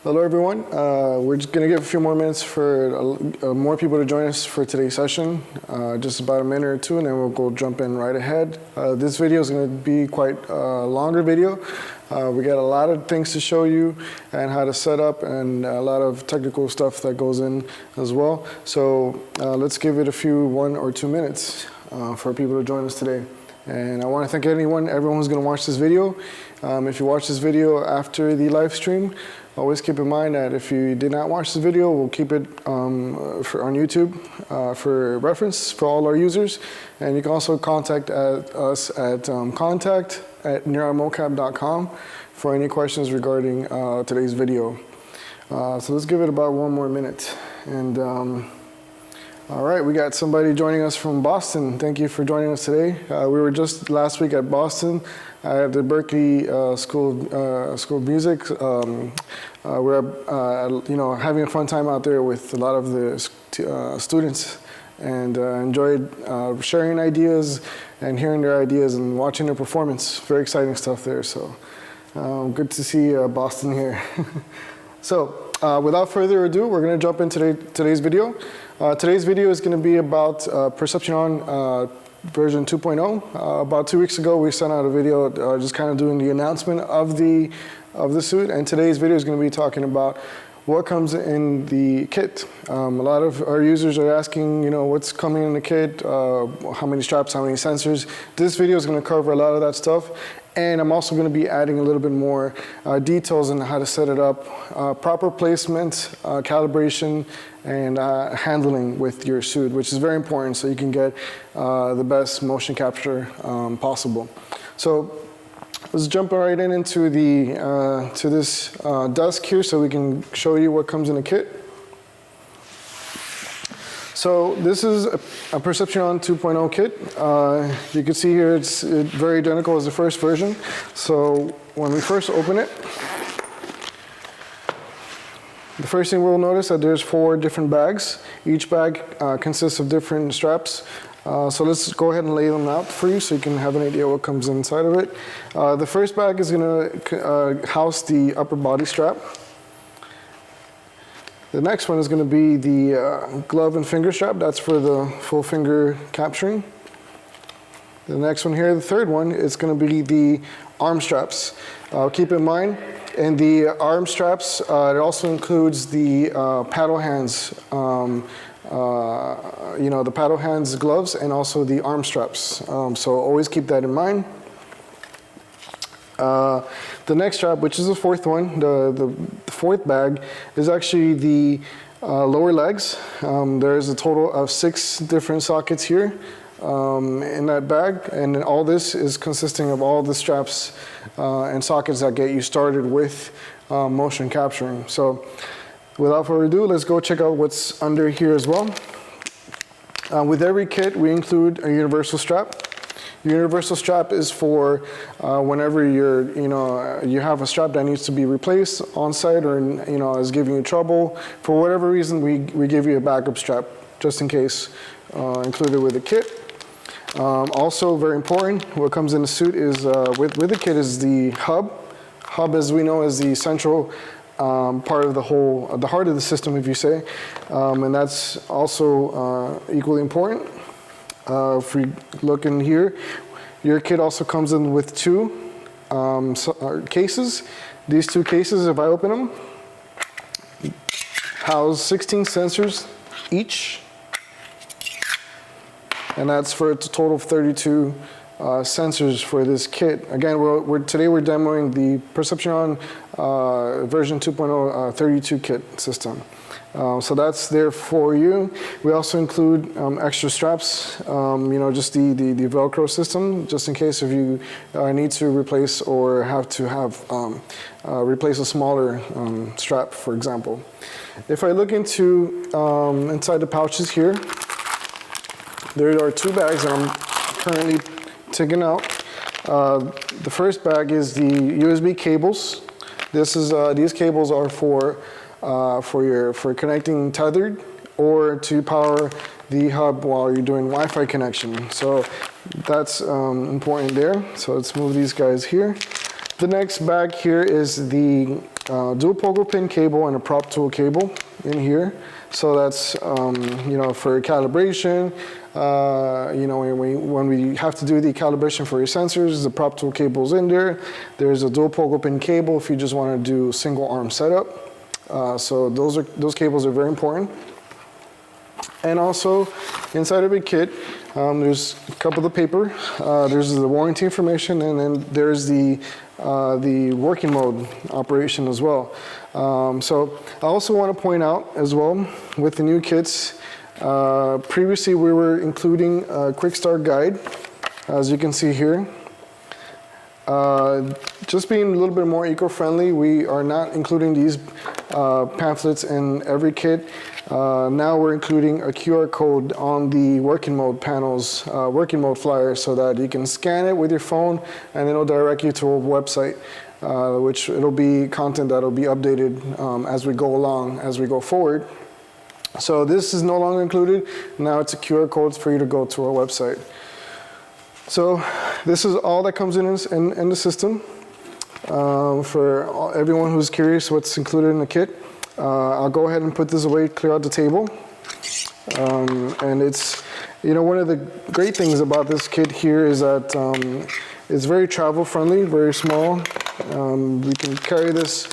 Hello everyone. We're just going to give a few more minutes for more people to join us for today's session. Just about a minute or two, and then we'll go jump in right ahead. This video is going to be quite a longer video. We got a lot of things to show you and how to set up, and a lot of technical stuff that goes in as well. So let's give it a few 1 or 2 minutes for people to join us today. And I want to thank everyone who's going to watch this video. If you watch this video after the live stream, always keep in mind that if you did not watch this video, we'll keep it on YouTube for reference for all our users. And you can also contact us at contact@neuronmocap.com for any questions regarding today's video. So let's give it about 1 more minute. And all right, we got somebody joining us from Boston. Thank you for joining us today. We were just last week at Boston at the Berkeley School of Music. We're having a fun time out there with a lot of the students, and enjoyed sharing ideas and hearing their ideas and watching their performance. Very exciting stuff there. So good to see Boston here. So without further ado, we're going to jump into today's video. Today's video is going to be about Perception version 2.0. About 2 weeks ago, we sent out a video just kind of doing the announcement of the suit, and today's video is going to be talking about what comes in the kit. A lot of our users are asking, what's coming in the kit, how many straps, how many sensors. This video is going to cover a lot of that stuff. And I'm also going to be adding a little bit more details on how to set it up, proper placement, calibration, and handling with your suit, which is very important so you can get the best motion capture possible. So let's jump right into to this desk here so we can show you what comes in the kit. So this is a Perception 2.0 kit. You can see here it's very identical as the first version. So when we first open it, the first thing we'll notice that there's 4 different bags. Each bag consists of different straps. So let's go ahead and lay them out for you so you can have an idea what comes inside of it. The first bag is going to house the upper body strap. The next one is going to be the glove and finger strap. That's for the full finger capturing. The next one here, the third one, is going to be the arm straps. Keep in mind, in the arm straps, it also includes the paddle hands. The paddle hands gloves and also the arm straps. So always keep that in mind. The next strap, which is the fourth one, the fourth bag, is actually the lower legs. There's a total of 6 different sockets here in that bag, and all this is consisting of all the straps and sockets that get you started with motion capturing. So without further ado, let's go check out what's under here as well. With every kit, we include a universal strap. The universal strap is for whenever you have a strap that needs to be replaced on site, or is giving you trouble. For whatever reason, we give you a backup strap just in case, included with the kit. Also very important, what comes in the suit is with the kit is the hub. Hub, as we know, is the central part of the heart of the system, if you say, and that's also equally important. If we look in here, your kit also comes in with 2 cases. These 2 cases, if I open them, house 16 sensors each, and that's for a total of 32 sensors for this kit. Again, today we're demoing the Perception version 2.0 32 kit system. So that's there for you. We also include extra straps, just the Velcro system, just in case if you need to replace or have to replace a smaller strap, for example. If I look into inside the pouches here, there are 2 bags that I'm currently taking out. The first bag is the USB cables. These cables are for connecting tethered or to power the hub while you're doing Wi-Fi connection. So that's important there. So let's move these guys here. The next bag here is the dual pogo pin cable and a prop tool cable in here. So that's, you know, for calibration. You know, when we have to do the calibration for your sensors, the prop tool cable's in there. There's a dual pogo pin cable if you just want to do single arm setup. So those cables are very important. And also inside of a kit, there's a couple of the paper. There's the warranty information, and then there's the working mode operation as well. So I also want to point out as well with the new kits, previously we were including a quick start guide, as you can see here. Just being a little bit more eco-friendly, we are not including these pamphlets in every kit. Now we're including a QR code on the working mode panels, working mode flyer, so that you can scan it with your phone and it'll direct you to a website, which it'll be content that'll be updated as we go along, as we go forward. So this is no longer included. Now it's a QR code for you to go to our website. So this is all that comes in the system. For everyone who's curious what's included in the kit, I'll go ahead and put this away, clear out the table. And it's, you know, one of the great things about this kit here is that it's very travel friendly, very small. We can carry this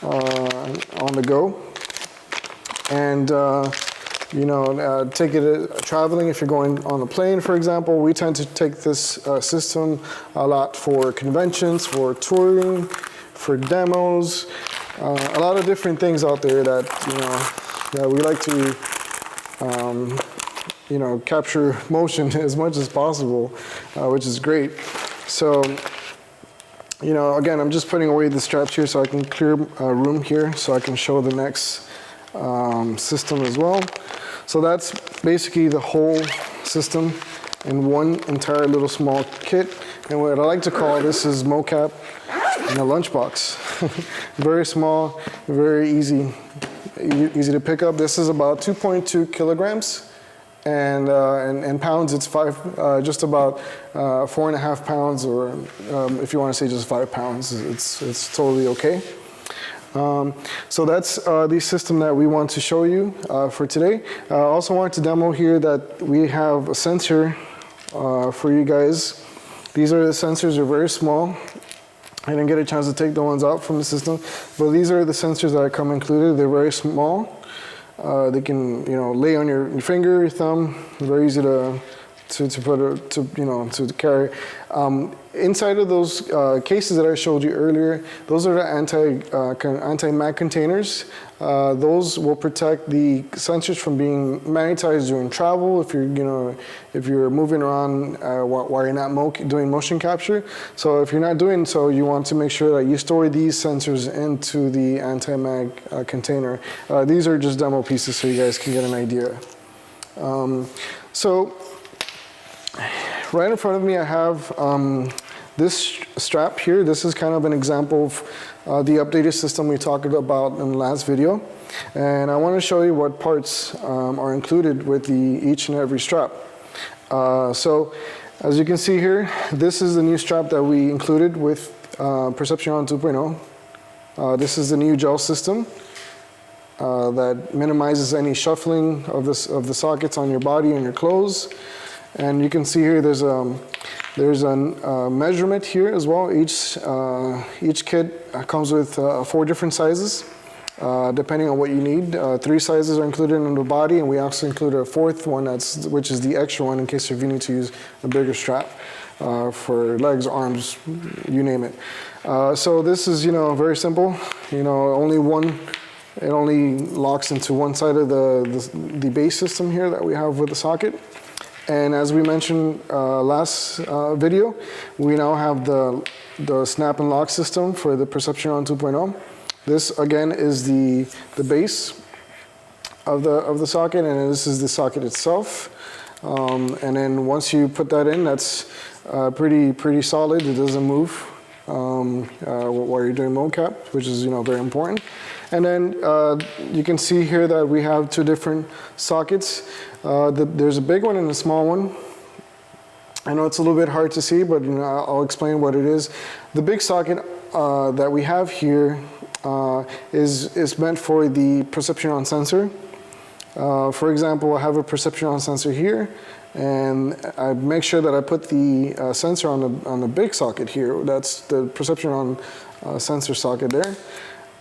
on the go. And you know, take it traveling. If you're going on a plane, for example, we tend to take this system a lot for conventions, for touring, for demos, a lot of different things out there that, you know, that we like to, you know, capture motion as much as possible, which is great. So, you know, again, I'm just putting away the straps here so I can clear room here so I can show the next system as well. So that's basically the whole system in one entire little small kit. And what I like to call this is MOCAP in a lunchbox. Very small, very easy to pick up. This is about 2.2 kilograms, and in pounds it's just about 4.5 pounds, or if you want to say just 5 pounds, it's totally okay. So that's the system that we want to show you for today. I also wanted to demo here that we have a sensor for you guys. These are the sensors, they're very small. I didn't get a chance to take the ones out from the system, but these are the sensors that come included. They're very small. They can, you know, lay on your finger, your thumb. Very easy to carry. Inside of those cases that I showed you earlier, those are the anti-mag containers. Those will protect the sensors from being magnetized during travel, if you're moving around while you're not doing motion capture. So if you're not doing so, you want to make sure that you store these sensors into the anti-mag container. These are just demo pieces so you guys can get an idea. So right in front of me I have this strap here. This is kind of an example of the updated system we talked about in the last video. And I want to show you what parts are included with each and every strap. So as you can see here, this is the new strap that we included with Perception Neuron 2.0. This is the new gel system that minimizes any shuffling of the sockets on your body and your clothes. And you can see here there's a measurement here as well. Each kit comes with 4 different sizes, depending on what you need. 3 sizes are included in the body, and we also include a 4th one, which is the extra one in case if you need to use a bigger strap for legs, arms, you name it. So this is, you know, very simple. You know, it only locks into one side of the base system here that we have with the socket. And as we mentioned last video, we now have the snap and lock system for the Perception Neuron 2.0. This again is the base of the socket, and this is the socket itself. And then once you put that in, that's pretty solid. It doesn't move while you're doing MOCAP, which is, you know, very important. And then you can see here that we have 2 different sockets. There's a big one and a small one. I know it's a little bit hard to see, but, you know, I'll explain what it is. The big socket that we have here is meant for the perception on sensor. For example, I have a perception on sensor here, and I make sure that I put the sensor on the big socket here. That's the perception on sensor socket there.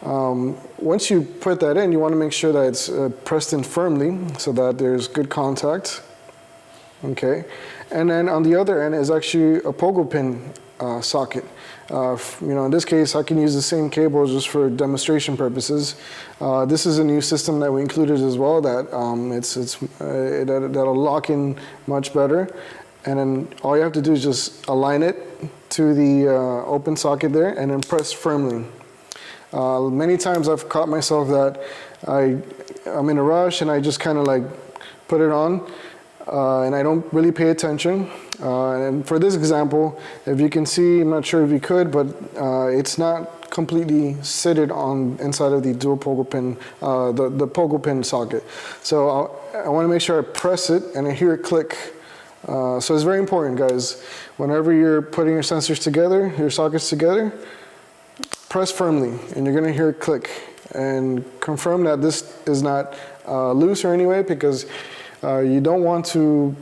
Once you put that in, you want to make sure that it's pressed in firmly so that there's good contact. Okay, and then on the other end is actually a pogo pin socket. In this case, I can use the same cable just for demonstration purposes. This is a new system that we included as well that that'll lock in much better. And then all you have to do is just align it to the open socket there and then press firmly. Many times I've caught myself that I'm in a rush and I just kind of like put it on and I don't really pay attention. And for this example, if you can see, I'm not sure if you could, but it's not completely seated on inside of the dual pogo pin, the pogo pin socket. So I want to make sure I press it and I hear it click. So it's very important, guys. Whenever you're putting your sensors together, your sockets together, press firmly and you're going to hear it click. And confirm that this is not loose or anyway, because you don't want to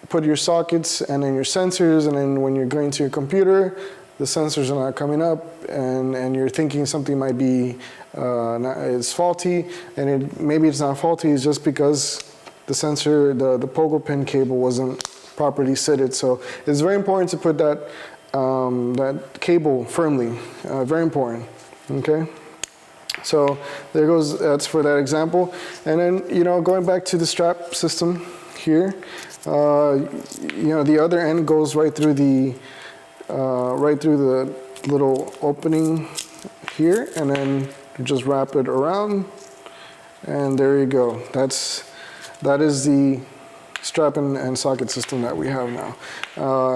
put your sockets and then your sensors, and then when you're going to your computer, the sensors are not coming up, and you're thinking something might be is faulty, and maybe it's not faulty, it's just because the sensor, the pogo pin cable wasn't properly seated. So it's very important to put that cable firmly, very important, okay? So there goes, that's for that example. And then, going back to the strap system here, the other end goes right through the little opening here, and then you just wrap it around, and there you go. That is the strap and socket system that we have now.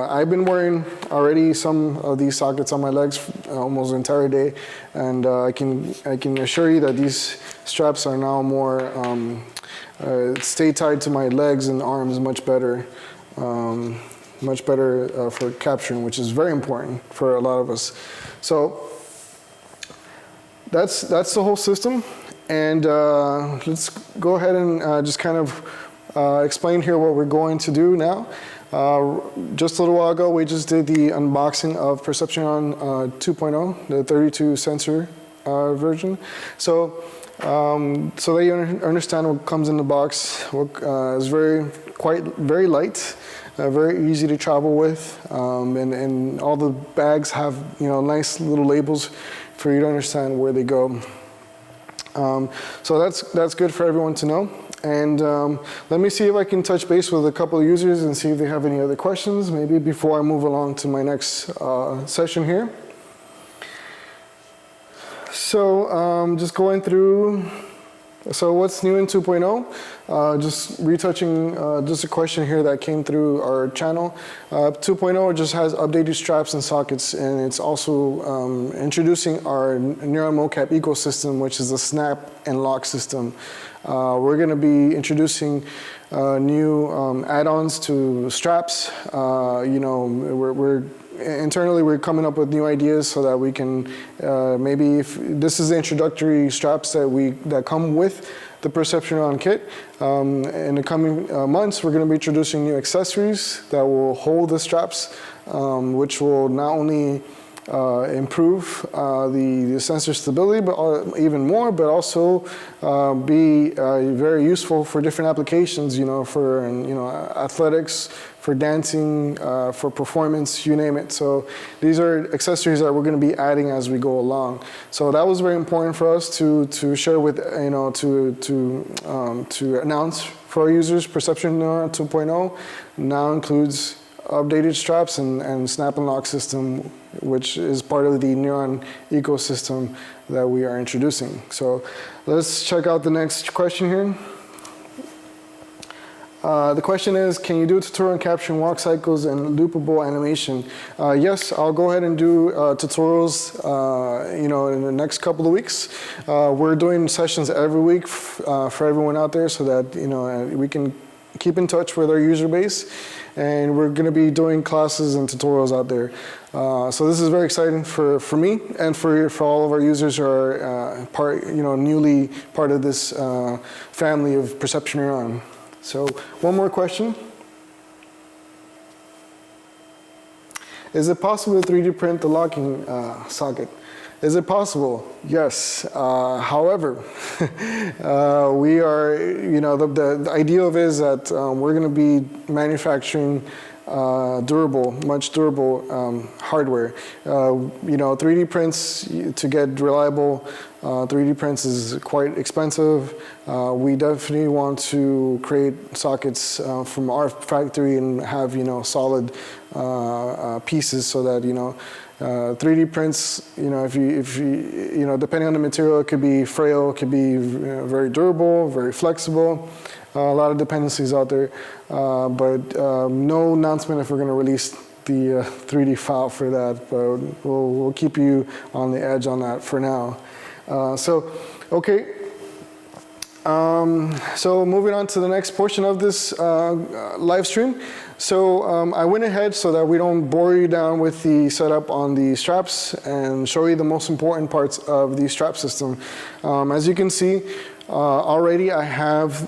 I've been wearing already some of these sockets on my legs almost the entire day, and I can assure you that these straps are now more stay tied to my legs and arms much better for capturing, which is very important for a lot of us. So that's the whole system, and let's go ahead and just kind of explain here what we're going to do now. Just a little while ago, we just did the unboxing of Perception on 2.0, the 32 sensor version. So that you understand what comes in the box, it's very light, very easy to travel with, and all the bags have nice little labels for you to understand where they go. So that's good for everyone to know. And let me see if I can touch base with a couple of users and see if they have any other questions, maybe before I move along to my next session here. So just going through, so what's new in 2.0? Just retouching just a question here that came through our channel. 2.0 just has updated straps and sockets, and it's also introducing our Neuron MOCAP ecosystem, which is a snap and lock system. We're going to be introducing new add-ons to straps. Internally, we're coming up with new ideas so that we can maybe, if this is the introductory straps that come with the Perception on kit. In the coming months, we're going to be introducing new accessories that will hold the straps, which will not only improve the sensor stability, but even more, but also be very useful for different applications, for athletics, for dancing, for performance, you name it. So these are accessories that we're going to be adding as we go along. So that was very important for us to share with, to announce for our users. Perception Neuron 2.0 now includes updated straps and snap and lock system, which is part of the Neuron ecosystem that we are introducing. So let's check out the next question here. The question is, can you do a tutorial on capturing walk cycles and loopable animation? Yes, I'll go ahead and do tutorials, in the next couple of weeks. We're doing sessions every week for everyone out there, so that we can keep in touch with our user base, and we're going to be doing classes and tutorials out there. So this is very exciting for me and for all of our users who are newly part of this family of Perception Neuron. So one more question. Is it possible to 3D print the locking socket? Is it possible? Yes. However, we are, the idea of it is that we're going to be manufacturing much durable hardware. 3D prints, to get reliable 3D prints is quite expensive. We definitely want to create sockets from our factory and have, solid pieces so that, 3D prints, if you depending on the material, it could be frail, it could be very durable, very flexible. A lot of dependencies out there, but no announcement if we're going to release the 3D file for that. But we'll keep you on the edge on that for now. Okay. So moving on to the next portion of this live stream. So I went ahead so that we don't bore you down with the setup on the straps and show you the most important parts of the strap system. As you can see, already I have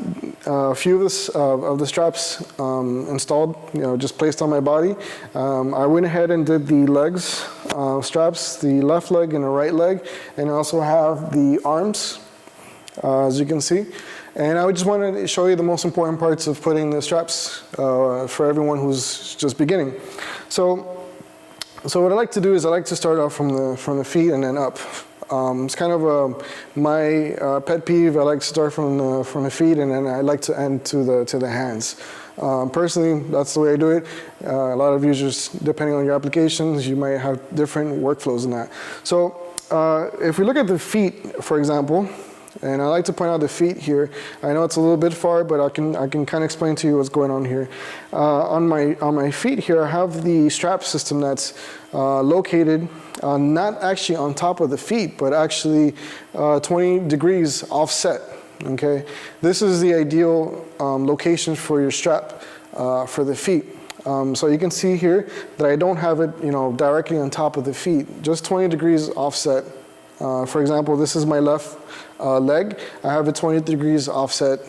a few of the straps installed, just placed on my body. I went ahead and did the legs straps, the left leg and the right leg, and I also have the arms, as you can see. And I just wanted to show you the most important parts of putting the straps for everyone who's just beginning. So what I like to do is I like to start off from the feet and then up. It's kind of my pet peeve. I like to start from the feet, and then I like to end to the hands. Personally, that's the way I do it. A lot of users, depending on your applications, you might have different workflows in that. So if we look at the feet, for example, and I like to point out the feet here. I know it's a little bit far, but I can kind of explain to you what's going on here. On my feet here, I have the strap system that's located not actually on top of the feet, but actually 20 degrees offset. Okay, this is the ideal location for your strap for the feet. So you can see here that I don't have it, directly on top of the feet, just 20 degrees offset. For example, this is my left leg. I have it 20 degrees offset,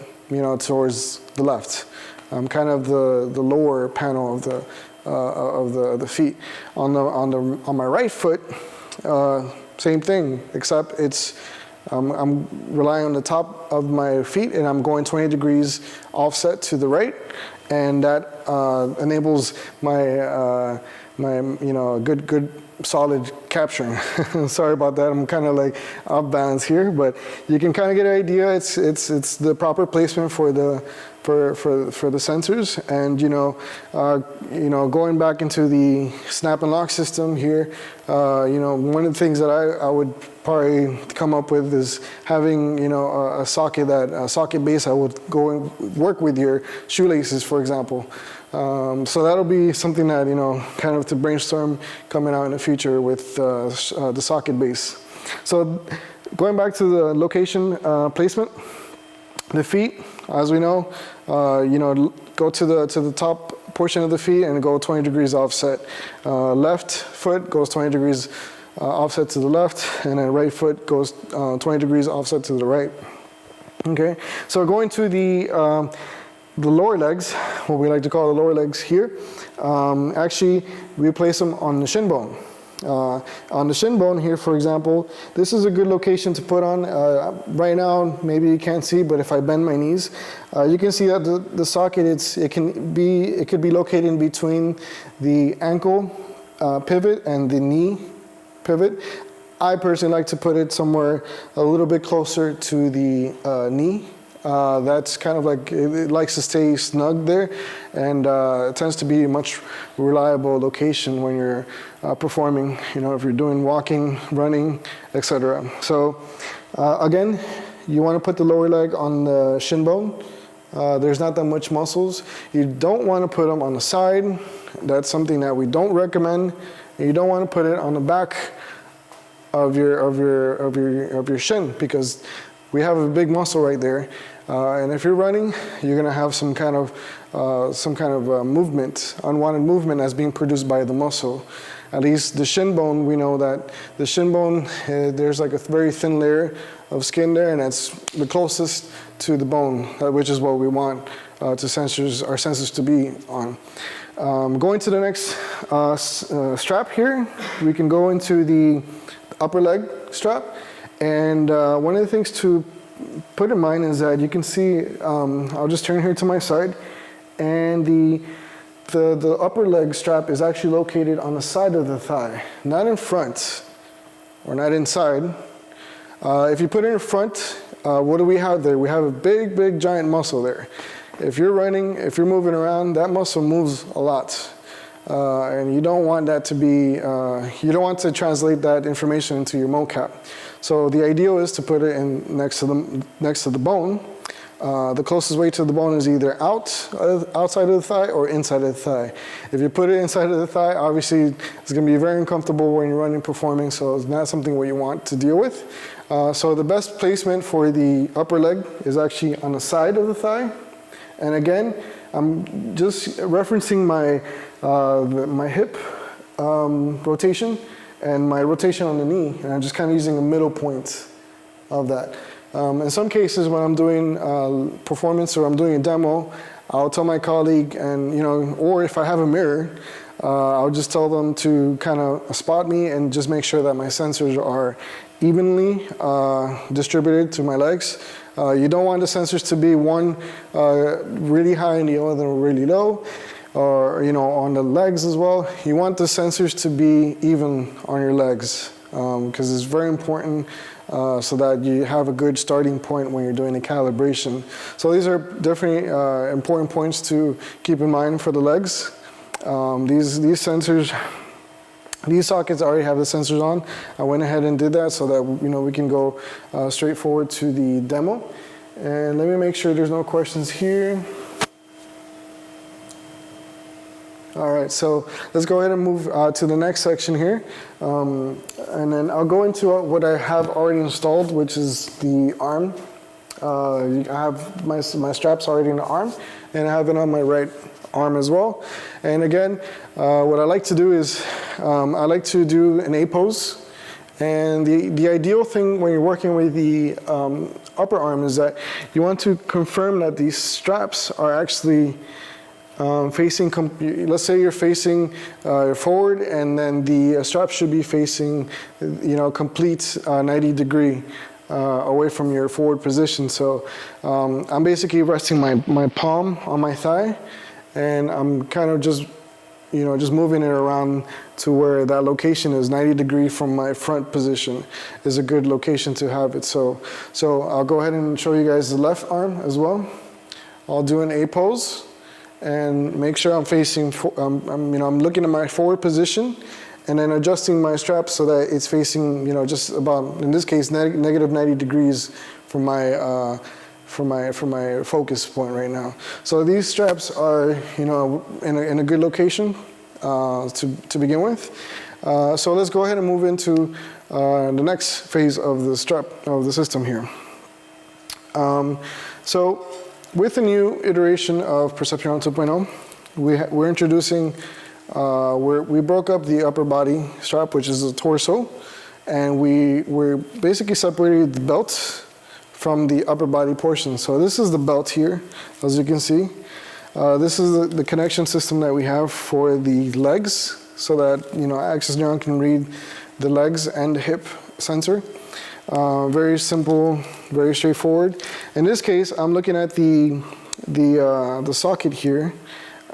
towards the left. Kind of the lower panel of the feet. On my right foot, same thing, except I'm relying on the top of my feet, and I'm going 20 degrees offset to the right, and that enables my good solid capturing. Sorry about that. I'm kind of like off balance here, but you can kind of get an idea. It's the proper placement for the sensors, and going back into the snap and lock system here. One of the things that I would probably come up with is having a socket base that would go and work with your shoelaces, for example. So that'll be something that, kind of to brainstorm coming out in the future with the socket base. So going back to the location placement, the feet, as we know, go to the top portion of the feet and go 20 degrees offset. Left foot goes 20 degrees offset to the left, and then right foot goes 20 degrees offset to the right. Okay, so going to the lower legs, what we like to call the lower legs here, actually we place them on the shin bone. On the shin bone here, for example, this is a good location to put on. Right now, maybe you can't see, but if I bend my knees, you can see that the socket, it could be located in between the ankle pivot and the knee pivot. I personally like to put it somewhere a little bit closer to the knee. That's kind of like, it likes to stay snug there, and it tends to be a much reliable location when you're performing, if you're doing walking, running, etc. So again, you want to put the lower leg on the shin bone. There's not that much muscles. You don't want to put them on the side. That's something that we don't recommend. You don't want to put it on the back of your shin, because we have a big muscle right there. And if you're running, you're gonna have some kind of movement, unwanted movement that's being produced by the muscle. At least the shin bone, we know that the shin bone, there's like a very thin layer of skin there, and that's the closest to the bone, which is what we want our sensors to be on. Going to the next strap here, we can go into the upper leg strap. And one of the things to put in mind is that you can see, I'll just turn here to my side, and the upper leg strap is actually located on the side of the thigh, not in front or not inside. If you put it in front, what do we have there? We have a big giant muscle there. If you're running, if you're moving around, that muscle moves a lot. And you don't want that to be, you don't want to translate that information into your MOCAP. So the ideal is to put it in next to the bone. The closest way to the bone is either outside of the thigh or inside of the thigh. If you put it inside of the thigh, obviously it's going to be very uncomfortable when you're running, performing, so it's not something what you want to deal with. So the best placement for the upper leg is actually on the side of the thigh. And again, I'm just referencing my hip rotation and my rotation on the knee, and I'm just kind of using a middle point of that. In some cases, when I'm doing performance or I'm doing a demo, I'll tell my colleague, and or if I have a mirror, I'll just tell them to kind of spot me and just make sure that my sensors are evenly distributed to my legs. You don't want the sensors to be one really high and the other really low, or on the legs as well. You want the sensors to be even on your legs, because it's very important so that you have a good starting point when you're doing the calibration. So these are definitely important points to keep in mind for the legs. These sensors, these sockets already have the sensors on. I went ahead and did that so that we can go straight forward to the demo. And let me make sure there's no questions here. All right, so let's go ahead and move to the next section here. And then I'll go into what I have already installed, which is the arm. I have my straps already in the arm, and I have it on my right arm as well. And again, what I like to do is I like to do an A pose. And the ideal thing when you're working with the upper arm is that you want to confirm that these straps are actually facing, let's say you're facing forward, and then the strap should be facing, complete 90 degree away from your forward position. So I'm basically resting my palm on my thigh, and I'm kind of just moving it around to where that location is 90 degrees from my front position is a good location to have it. So I'll go ahead and show you guys the left arm as well. I'll do an A pose and make sure I'm facing, I'm looking at my forward position and then adjusting my strap so that it's facing, just about, in this case, negative 90 degrees from my focus point right now. So these straps are, in a good location to begin with. So let's go ahead and move into the next phase of the strap of the system here. So with the new iteration of Perception Neuron 2.0, we're introducing, we broke up the upper body strap, which is the torso, and we're basically separated the belt from the upper body portion. So this is the belt here, as you can see. This is the connection system that we have for the legs, so that Access Neuron can read the legs and the hip sensor. Very simple, very straightforward. In this case, I'm looking at the socket here,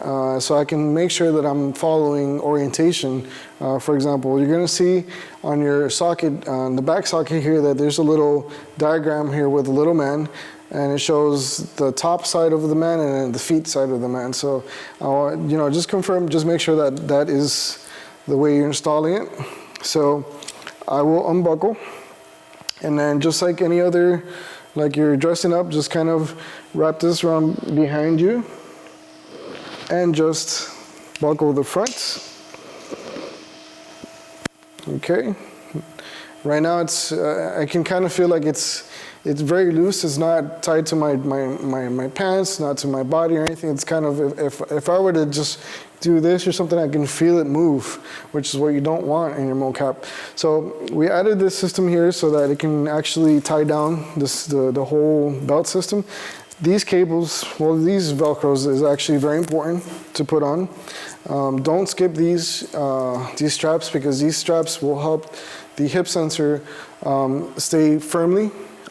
so I can make sure that I'm following orientation. For example, you're going to see on your socket, on the back socket here, that there's a little diagram here with a little man, and it shows the top side of the man and then the feet side of the man. So, just confirm, just make sure that that is the way you're installing it. So I will unbuckle, and then just like any other, like you're dressing up, just kind of wrap this around behind you and just buckle the front. Okay. Right now, it's I can kind of feel like it's very loose. It's not tied to my pants, not to my body or anything. It's kind of, if I were to just do this or something, I can feel it move, which is what you don't want in your MOCAP. So we added this system here so that it can actually tie down the whole belt system. These cables, well, these Velcros is actually very important to put on. Don't skip these straps, because these straps will help the hip sensor stay firmly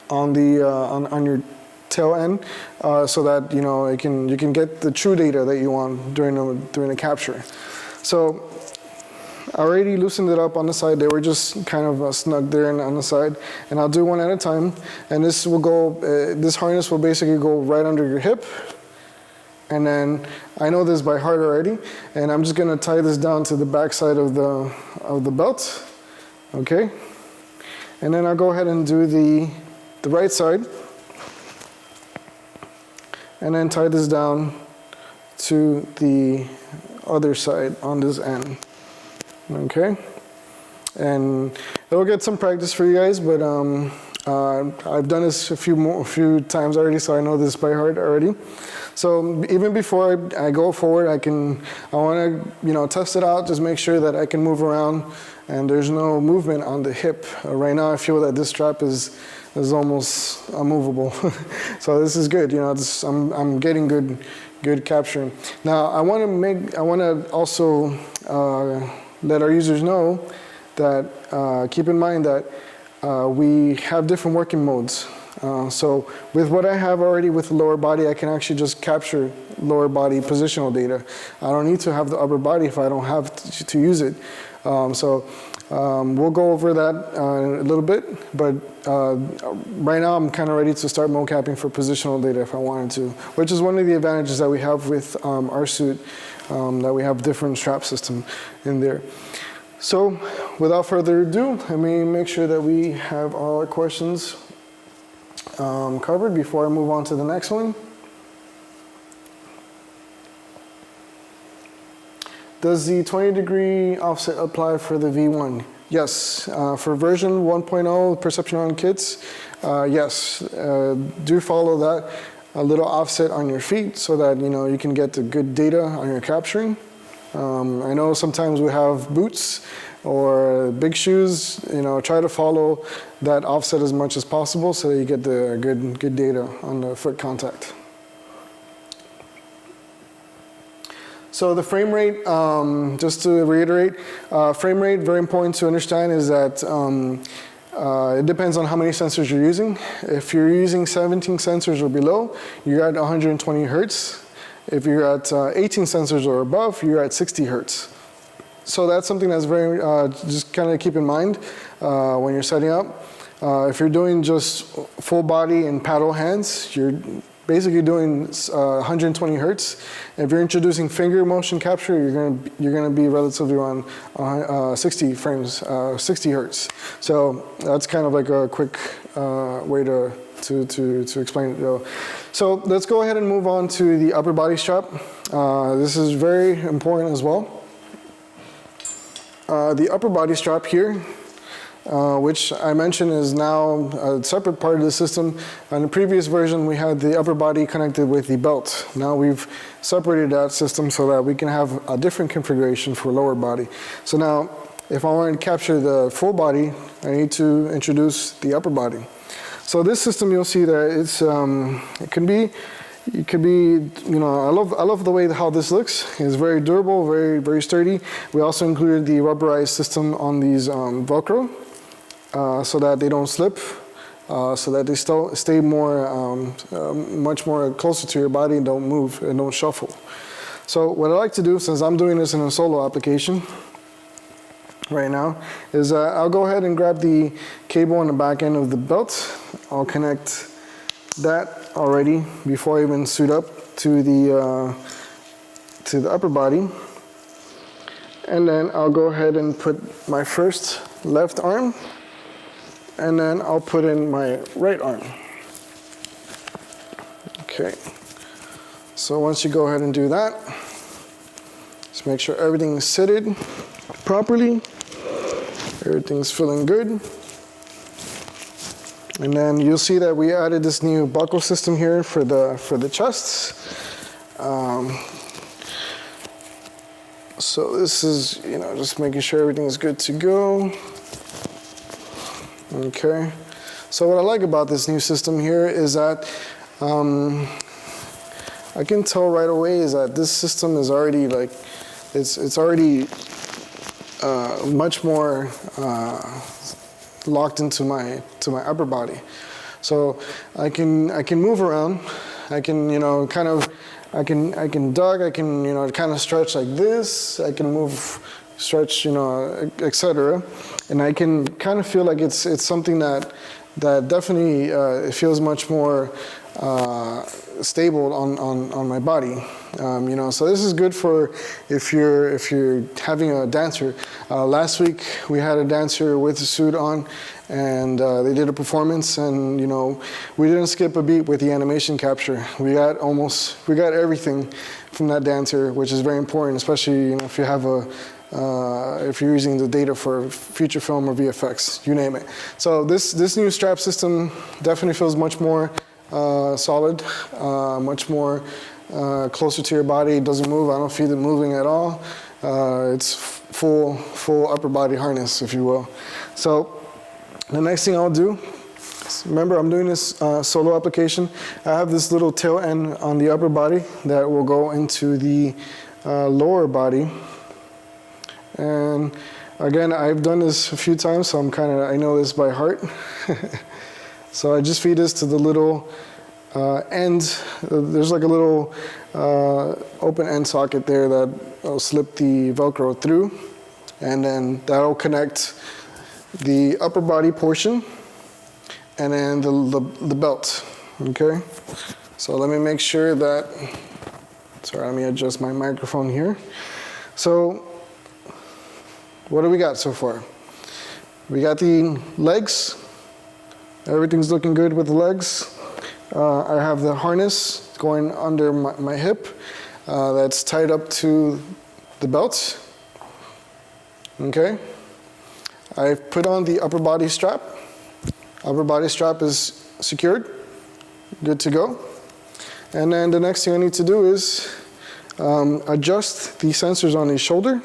on the on your tail end, so that you can get the true data that you want during the capture. So I already loosened it up on the side. They were just kind of snug there and on the side, and I'll do one at a time. And this will go. This harness will basically go right under your hip. And then I know this by heart already, and I'm just gonna tie this down to the back side of the belt. Okay, and then I'll go ahead and do the right side, and then tie this down to the other side on this end. Okay, and it'll get some practice for you guys, but I've done this a few times already, so I know this by heart already. So even before I go forward, I want to test it out, just make sure that I can move around and there's no movement on the hip. Right now I feel that this strap is almost unmovable. So this is good. I'm getting good capturing. Now I want to also let our users know that keep in mind that we have different working modes. So with what I have already with the lower body, I can actually just capture lower body positional data. I don't need to have the upper body if I don't have to use it. We'll go over that in a little bit, but right now I'm kind of ready to start MOCAPing for positional data if I wanted to, which is one of the advantages that we have with our suit, that we have different strap system in there. So without further ado, let me make sure that we have all our questions covered before I move on to the next one. Does the 20-degree offset apply for the V1? Yes. For version 1.0 Perception on kits, yes. Do follow that a little offset on your feet so that you can get the good data on your capturing. I know sometimes we have boots or big shoes. Try to follow that offset as much as possible so that you get the good data on the foot contact. So the frame rate, just to reiterate, frame rate, very important to understand, is that it depends on how many sensors you're using. If you're using 17 sensors or below, you're at 120 hertz. If you're at 18 sensors or above, you're at 60 hertz. So that's something that's very, just kind of keep in mind when you're setting up. If you're doing just full body and paddle hands, you're basically doing 120 hertz. If you're introducing finger motion capture, you're gonna be relatively around 60 frames, 60 hertz. So that's kind of like a quick way to explain it. So let's go ahead and move on to the upper body strap. This is very important as well. The upper body strap here, which I mentioned is now a separate part of the system. On the previous version, we had the upper body connected with the belt. Now we've separated that system so that we can have a different configuration for lower body. So now, if I want to capture the full body, I need to introduce the upper body. So this system, you'll see that it's it could be, I love the way how this looks. It's very durable, very sturdy. We also included the rubberized system on these Velcro, so that they don't slip, so that they still stay much more closer to your body and don't move and don't shuffle. So what I like to do, since I'm doing this in a solo application right now, is I'll go ahead and grab the cable on the back end of the belt. I'll connect that already before I even suit up to the upper body. And then I'll go ahead and put my first left arm, and then I'll put in my right arm. Okay. So once you go ahead and do that, just make sure everything is seated properly. Everything's feeling good. And then you'll see that we added this new buckle system here for the chests. So this is, you know, just making sure everything is good to go. Okay. So what I like about this new system here is that I can tell right away is that this system is already like, it's already much more locked into my upper body. So I can move around. I can, you know, kind of, I can duck, I can, you know, kind of stretch like this, I can move, stretch, you know, etc. And I can kind of feel like it's something that definitely it feels much more stable on my body. You know, so this is good for if you're having a dancer. Last week we had a dancer with a suit on, and they did a performance, and you know, we didn't skip a beat with the animation capture. We got everything from that dancer, which is very important, especially, you know, if you have if you're using the data for feature film or VFX, you name it. So this new strap system definitely feels much more solid, much more closer to your body. It doesn't move. I don't feel it moving at all. It's full upper body harness, if you will. So the next thing I'll do, remember I'm doing this solo application. I have this little tail end on the upper body that will go into the lower body. And again, I've done this a few times, so I know this by heart. So I just feed this to the little end. There's like a little open end socket there that will slip the Velcro through, and then that'll connect the upper body portion and then the belt. Okay, so let me make sure that, sorry, let me adjust my microphone here. So what do we got so far? We got the legs. Everything's looking good with the legs. I have the harness going under my hip that's tied up to the belt. Okay. I've put on the upper body strap. Upper body strap is secured, good to go. And then the next thing I need to do is adjust the sensors on the shoulder.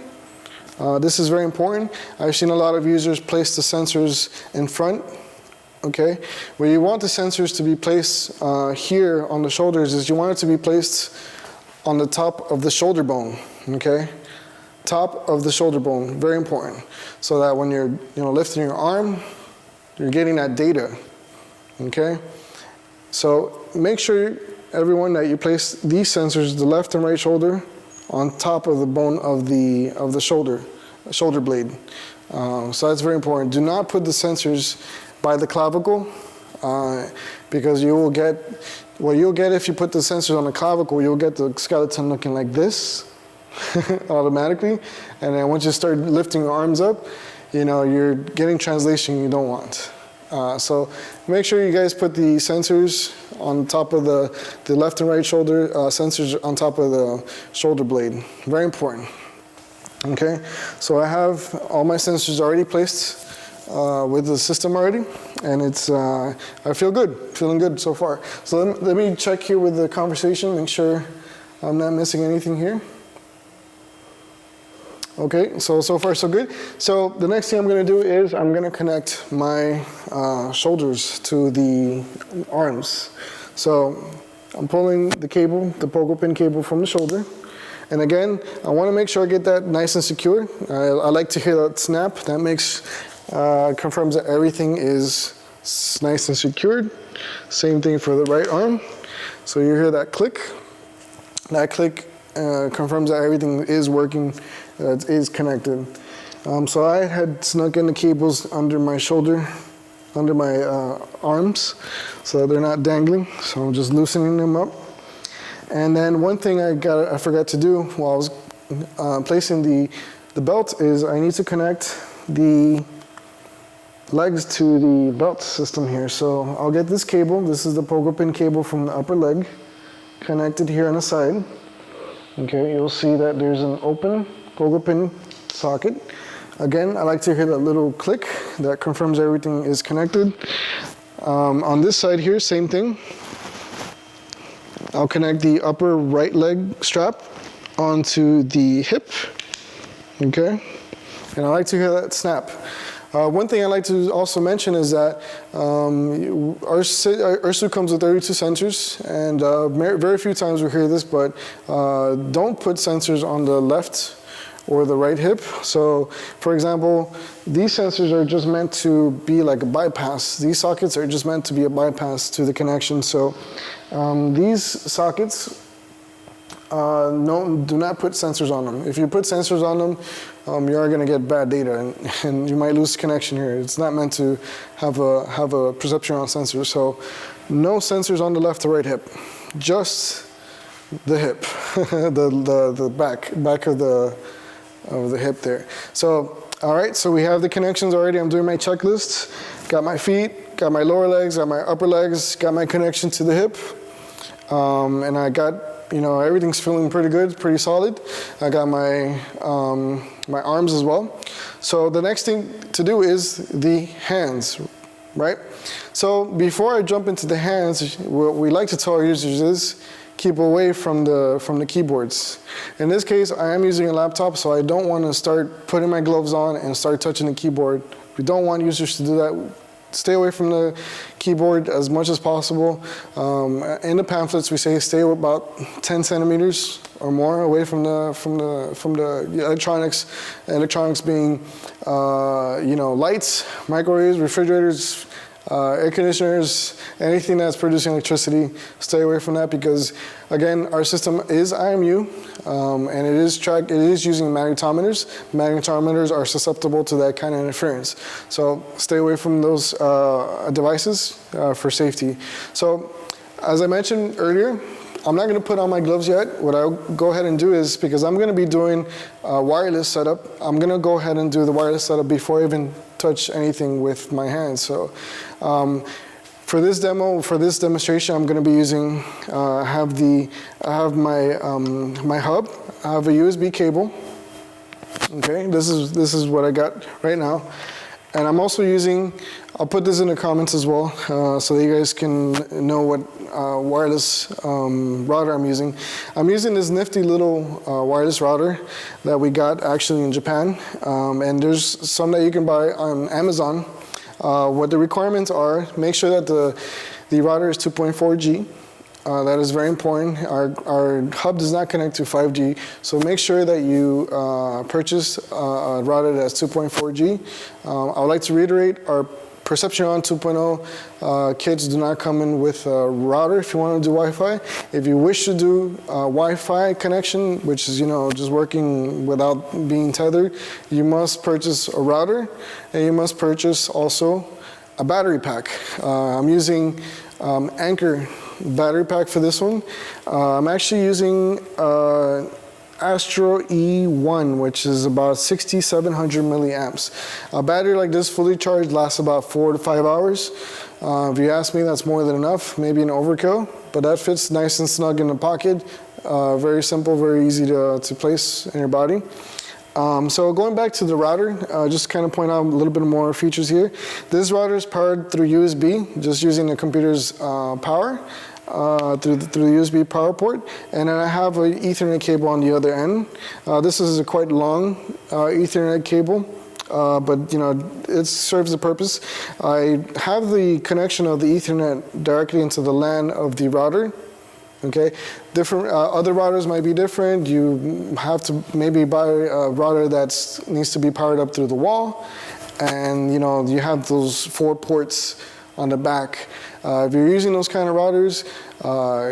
This is very important. I've seen a lot of users place the sensors in front. Okay, where you want the sensors to be placed here on the shoulders is you want it to be placed on the top of the shoulder bone. Okay, top of the shoulder bone, very important, so that when you're lifting your arm, you're getting that data. Okay, so make sure everyone that you place these sensors, the left and right shoulder, on top of the bone of the shoulder blade. So that's very important. Do not put the sensors by the clavicle, because you'll get if you put the sensors on the clavicle, you'll get the skeleton looking like this automatically, and then once you start lifting your arms up, you know, you're getting translation you don't want. So make sure you guys put the sensors on top of the left and right shoulder, sensors on top of the shoulder blade. Very important. Okay, so I have all my sensors already placed with the system already, and it's I feel good, feeling good so far. So let me check here with the conversation, make sure I'm not missing anything here. Okay, so far so good. So the next thing I'm going to do is I'm going to connect my shoulders to the arms. So I'm pulling the cable, the pogo pin cable from the shoulder. And again, I want to make sure I get that nice and secure. I like to hear that snap. That makes confirms that everything is nice and secured. Same thing for the right arm. So you hear that click. That click confirms that everything is working, that it is connected. So I had snuck in the cables under my shoulder, under my arms, so they're not dangling. So I'm just loosening them up. And then one thing I forgot to do while I was placing the belt is I need to connect the legs to the belt system here. So I'll get this cable. This is the pogo pin cable from the upper leg, connected here on the side. Okay, you'll see that there's an open pogo pin socket. Again, I like to hear that little click that confirms everything is connected. On this side here, same thing. I'll connect the upper right leg strap onto the hip, okay? And I like to hear that snap. One thing I like to also mention is that our suit comes with 32 sensors, and very few times we hear this, but don't put sensors on the left or the right hip. So, for example, these sensors are just meant to be like a bypass. These sockets are just meant to be a bypass to the connection. So these sockets, do not put sensors on them. If you put sensors on them, you are going to get bad data, and you might lose connection here. It's not meant to have a perception on sensors. So no sensors on the left or right hip, just the hip, the back of the hip there. So, all right, so we have the connections already. I'm doing my checklist. Got my feet, got my lower legs, got my upper legs, got my connection to the hip, and I got, everything's feeling pretty good, pretty solid. I got my my arms as well. So the next thing to do is the hands, right? So before I jump into the hands, what we like to tell our users is keep away from the keyboards. In this case, I am using a laptop, so I don't want to start putting my gloves on and start touching the keyboard. We don't want users to do that. Stay away from the keyboard as much as possible. In the pamphlets, we say stay about 10 centimeters or more away from the electronics. Electronics being, lights, microwaves, refrigerators, air conditioners, anything that's producing electricity. Stay away from that because, again, our system is IMU, and it is using magnetometers. Magnetometers are susceptible to that kind of interference. So stay away from those devices for safety. So as I mentioned earlier, I'm not going to put on my gloves yet. What I'll go ahead and do is, because I'm going to be doing a wireless setup, I'm going to go ahead and do the wireless setup before I even touch anything with my hands. So for this demonstration, I'm going to be using, I have my hub, I have a USB cable. Okay, this is what I got right now. And I'm also using, I'll put this in the comments as well, so that you guys can know what wireless router I'm using. I'm using this nifty little wireless router that we got actually in Japan. And there's some that you can buy on Amazon. What the requirements are, make sure that the router is 2.4G. That is very important. Our hub does not connect to 5G, so make sure that you purchase a router that's 2.4G. I would like to reiterate, our Perception on 2.0 kits do not come in with a router if you want to do Wi-Fi. If you wish to do Wi-Fi connection, which is just working without being tethered, you must purchase a router, and you must purchase also a battery pack. I'm using Anchor battery pack for this one. I'm actually using Astro E1, which is about 6,700 milliamps. A battery like this fully charged lasts about 4 to 5 hours. If you ask me, that's more than enough, maybe an overkill, but that fits nice and snug in the pocket. Very simple, very easy to place in your body. So going back to the router, just kind of point out a little bit more features here. This router is powered through USB, just using the computer's power. Through the USB power port, and then I have an Ethernet cable on the other end. This is a quite long Ethernet cable, but it serves the purpose. I have the connection of the Ethernet directly into the LAN of the router. Okay, different other routers might be different. You have to maybe buy a router that needs to be powered up through the wall, and you have those 4 ports on the back. If you're using those kind of routers,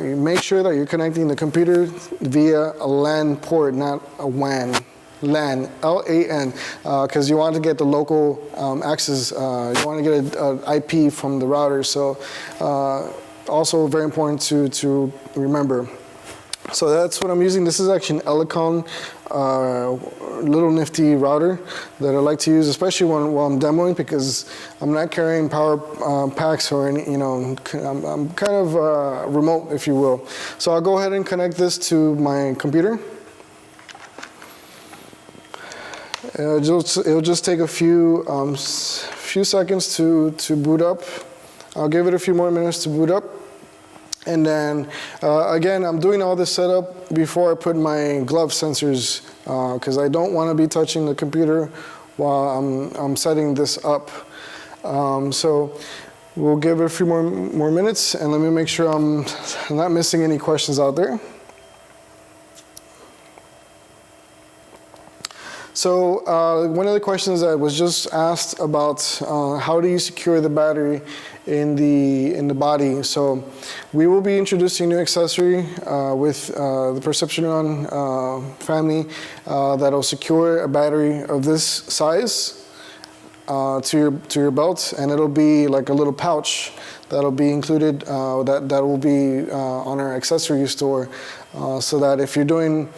you make sure that you're connecting the computer via a LAN port, not a WAN. LAN, L-A-N, because you want to get the local access. You want to get an IP from the router. So also very important to remember. So that's what I'm using. This is actually an Elecon little nifty router that I like to use, especially while I'm demoing, because I'm not carrying power packs or any, I'm kind of remote, if you will. So I'll go ahead and connect this to my computer. It'll just take a few seconds to boot up. I'll give it a few more minutes to boot up. And then, again, I'm doing all this setup before I put my glove sensors, because I don't want to be touching the computer while I'm setting this up. So we'll give it a few more minutes, and let me make sure I'm not missing any questions out there. So one of the questions that was just asked about how do you secure the battery in the body. So we will be introducing a new accessory with the Perception Neuron family that'll secure a battery of this size to your belt, and it'll be like a little pouch that'll be included that will be on our accessory store, so that if you're doing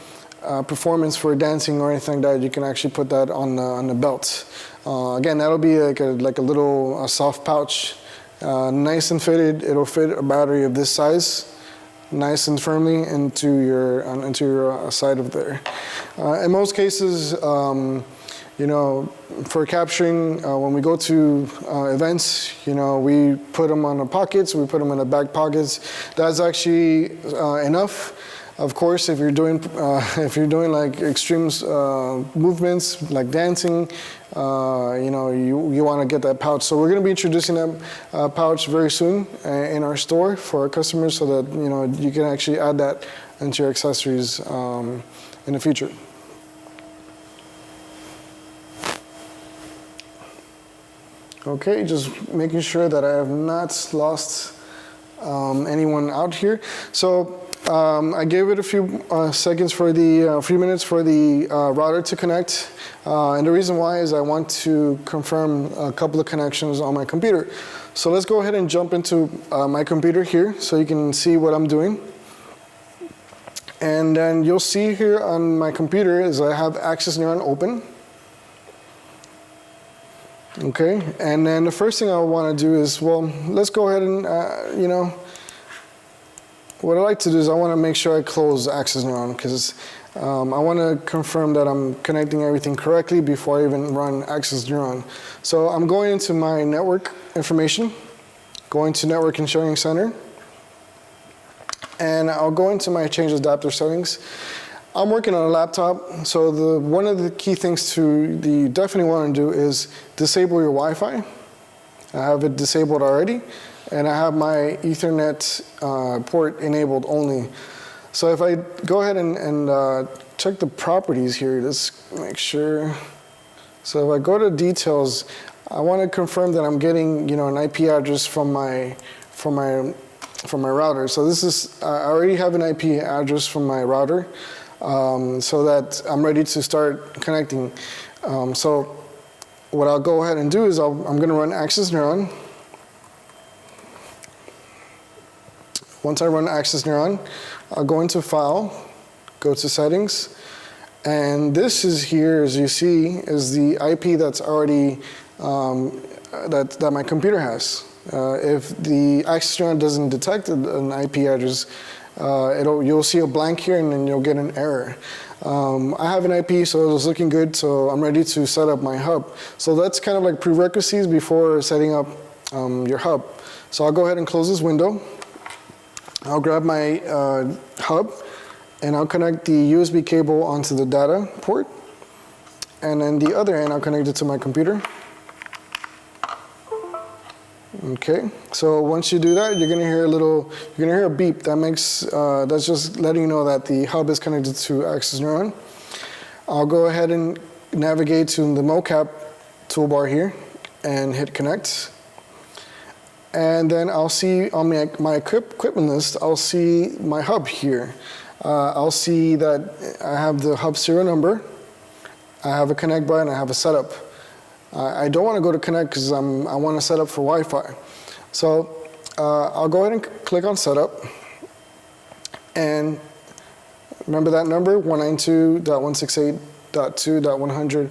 performance for dancing or anything like that, you can actually put that on the belt. Again, that'll be like a little soft pouch, nice and fitted. It'll fit a battery of this size, nice and firmly into your side of there. In most cases, you know, for capturing, when we go to events, you know, we put them on the pockets, we put them in the back pockets. That's actually enough. Of course, if you're doing like extreme movements like dancing, you know, you want to get that pouch. So we're going to be introducing that pouch very soon in our store for our customers, so that you know you can actually add that into your accessories in the future. Okay, just making sure that I have not lost anyone out here. So. I gave it a few seconds for the few minutes for the router to connect, and the reason why is I want to confirm a couple of connections on my computer. So let's go ahead and jump into my computer here, so you can see what I'm doing. And then you'll see here on my computer is I have Access Neuron open. Okay, and then the first thing I want to do is, well, let's go ahead and you know. What I like to do is I want to make sure I close Access Neuron, because I want to confirm that I'm connecting everything correctly before I even run Access Neuron. So I'm going into my network information, going to Network and Sharing Center, and I'll go into my Change Adapter settings. I'm working on a laptop, so one of the key things you definitely want to do is disable your Wi-Fi. I have it disabled already. And I have my Ethernet port enabled only. So if I go ahead and check the properties here, just make sure. So if I go to details, I want to confirm that I'm getting, you know, an IP address from my router. So this is I already have an IP address from my router, so that I'm ready to start connecting. So what I'll go ahead and do is I'm going to run Access Neuron. Once I run Access Neuron, I'll go into File, go to Settings, and this is here, as you see, is the IP that's already, that my computer has. If the Access Neuron doesn't detect an IP address, you'll see a blank here and then you'll get an error. I have an IP, so it's looking good, so I'm ready to set up my hub. So that's kind of like prerequisites before setting up your hub. So I'll go ahead and close this window. I'll grab my hub, and I'll connect the USB cable onto the data port, and then the other end I'll connect it to my computer. Okay, so once you do that, you're gonna hear a beep. That's just letting you know that the hub is connected to Access Neuron. I'll go ahead and navigate to the MOCAP toolbar here and hit connect. And then I'll see on my equipment list, I'll see my hub here. I'll see that I have the hub serial number, I have a connect button, I have a setup. I don't want to go to connect because I want to set up for Wi-Fi. So I'll go ahead and click on setup. And remember that number, 192.168.2.100.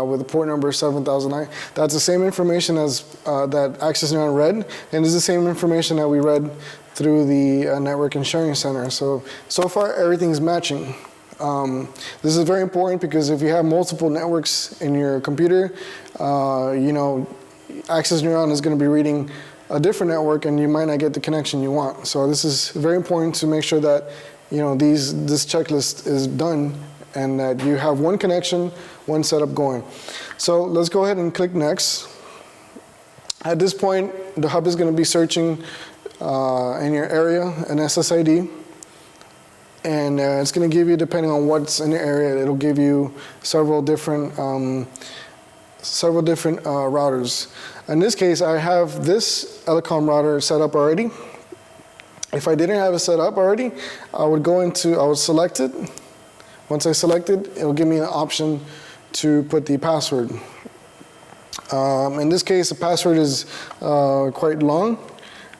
With the port number 7009. That's the same information as that Access Neuron read, and it's the same information that we read through the Network and Sharing Center. So far everything's matching. This is very important because if you have multiple networks in your computer, you know, Access Neuron is going to be reading a different network and you might not get the connection you want. So this is very important to make sure that this checklist is done and that you have one connection, one setup going. So let's go ahead and click next. At this point, the hub is going to be searching in your area an SSID, and it's going to give you, depending on what's in the area, it'll give you several different routers. In this case, I have this Elecom router set up already. If I didn't have it set up already, I would select it. Once I select it, it'll give me an option to put the password. In this case, the password is quite long,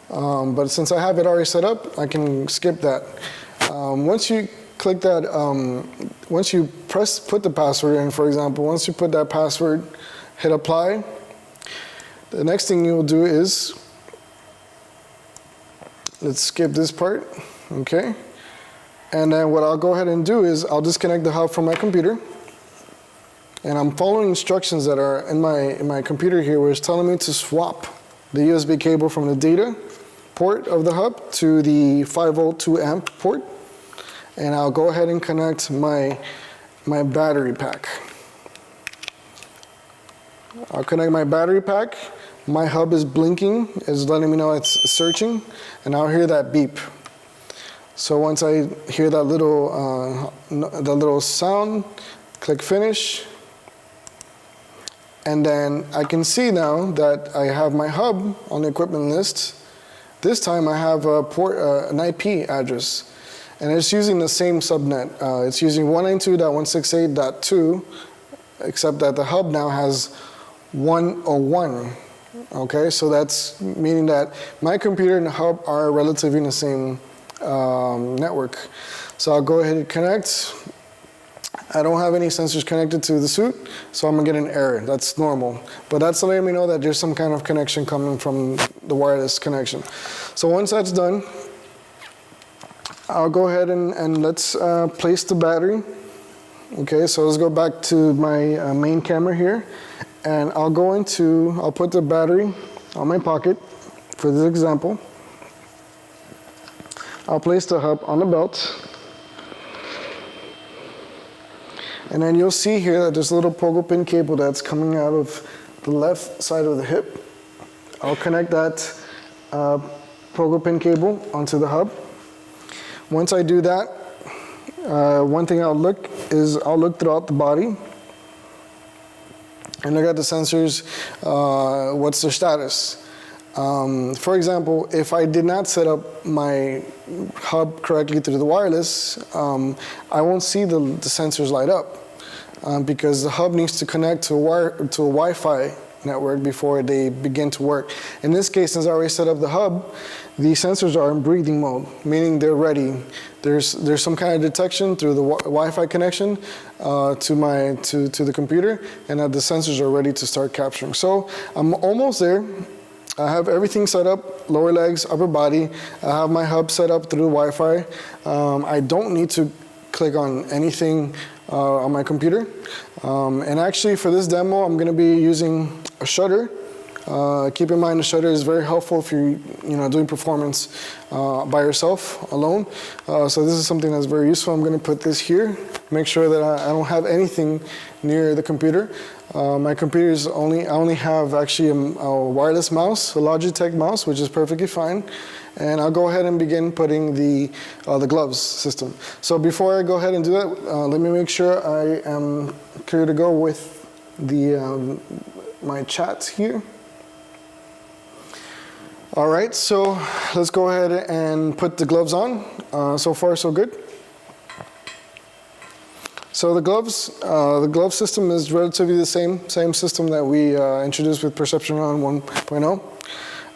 but since I have it already set up, I can skip that. Once you click that, once you put the password in, for example, once you put that password, hit apply, the next thing you'll do is, let's skip this part, okay? And then what I'll go ahead and do is I'll disconnect the hub from my computer. And I'm following instructions that are in my computer here, where it's telling me to swap the USB cable from the data port of the hub to the 5-volt 2-amp port. And I'll go ahead and connect my battery pack. I'll connect my battery pack. My hub is blinking, is letting me know it's searching, and I'll hear that beep. So once I hear that little sound, click finish. And then I can see now that I have my hub on the equipment list. This time I have an IP address, and it's using the same subnet. It's using 192.168.2, except that the hub now has 101. Okay, so that's meaning that my computer and the hub are relatively in the same network. So I'll go ahead and connect. I don't have any sensors connected to the suit, so I'm gonna get an error. That's normal. But that's letting me know that there's some kind of connection coming from the wireless connection. So once that's done, I'll go ahead and let's place the battery. Okay, so let's go back to my main camera here. And I'll put the battery on my pocket for this example. I'll place the hub on the belt. And then you'll see here that there's a little pogo pin cable that's coming out of the left side of the hip. I'll connect that pogo pin cable onto the hub. Once I do that, one thing I'll look throughout the body and look at the sensors, what's their status. For example, if I did not set up my hub correctly through the wireless, I won't see the sensors light up because the hub needs to connect to a Wi-Fi network before they begin to work. In this case, since I already set up the hub, the sensors are in breathing mode, meaning they're ready. There's some kind of detection through the Wi-Fi connection to the computer, and that the sensors are ready to start capturing. So I'm almost there. I have everything set up, lower legs, upper body. I have my hub set up through Wi-Fi. I don't need to click on anything on my computer. And actually for this demo, I'm gonna be using a shutter. Keep in mind the shutter is very helpful if you're doing performance by yourself, alone. So this is something that's very useful. I'm gonna put this here, make sure that I don't have anything near the computer. My computer is I only have actually a wireless mouse, a Logitech mouse, which is perfectly fine. And I'll go ahead and begin putting the gloves system. So before I go ahead and do that, let me make sure I am clear to go with my chat here. All right, so let's go ahead and put the gloves on. So far, so good. So the glove system is relatively the same system that we introduced with Perception Neuron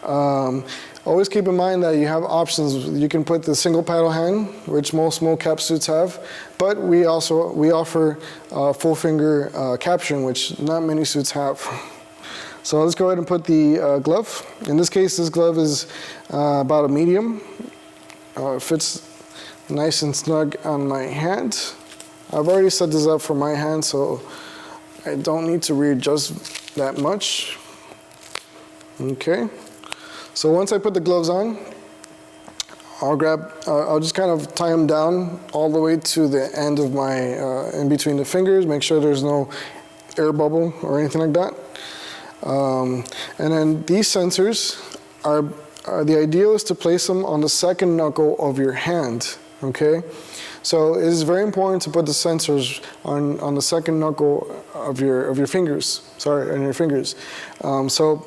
1.0. Always keep in mind that you have options. You can put the single paddle hand, which most MOCAP suits have, but we offer full finger capturing, which not many suits have. So let's go ahead and put the glove. In this case, this glove is about a medium. It fits nice and snug on my hand. I've already set this up for my hand, so I don't need to readjust that much. Okay, So once I put the gloves on, I'll just kind of tie them down all the way to the end of my, in between the fingers, make sure there's no air bubble or anything like that. And then these sensors the ideal is to place them on the second knuckle of your hand, okay? So it is very important to put the sensors on the second knuckle of your fingers, on your fingers. So,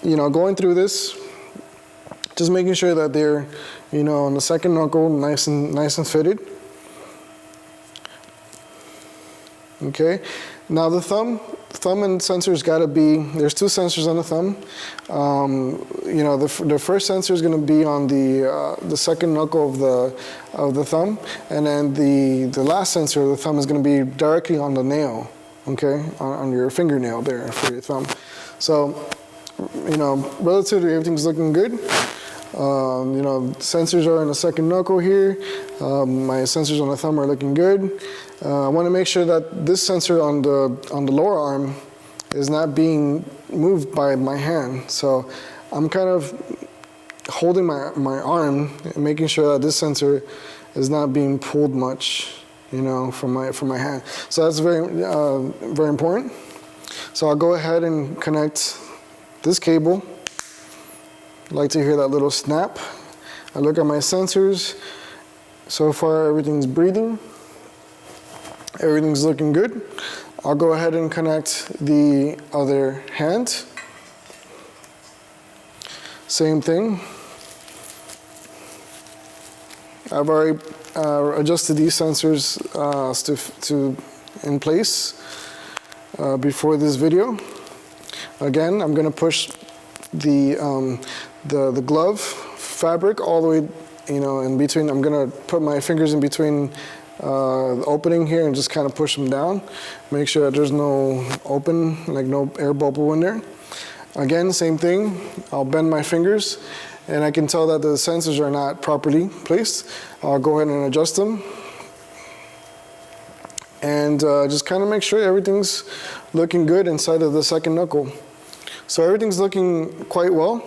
you know, going through this, just making sure that they're, you know, on the second knuckle, nice and fitted. Okay. Now the thumb and sensors got to be. There's two sensors on the thumb. You know, the first sensor is going to be on the second knuckle of the thumb, and then the last sensor of the thumb is going to be directly on the nail. Okay, on your fingernail there for your thumb. So, you know, relatively everything's looking good. You know, sensors are on the second knuckle here. My sensors on the thumb are looking good. I want to make sure that this sensor on the lower arm is not being moved by my hand. So I'm kind of holding my arm and making sure that this sensor is not being pulled much, you know, from my hand. So that's very important. So I'll go ahead and connect this cable. I like to hear that little snap. I look at my sensors. So far, everything's breathing. Everything's looking good. I'll go ahead and connect the other hand. Same thing. I've already adjusted these sensors in place before this video. Again, I'm going to push the glove fabric all the way, you know, in between. I'm going to put my fingers in between the opening here and just kind of push them down. Make sure that there's no open, like no air bubble in there. Again, same thing. I'll bend my fingers and I can tell that the sensors are not properly placed. I'll go ahead and adjust them. And just kind of make sure everything's looking good inside of the second knuckle. So everything's looking quite well.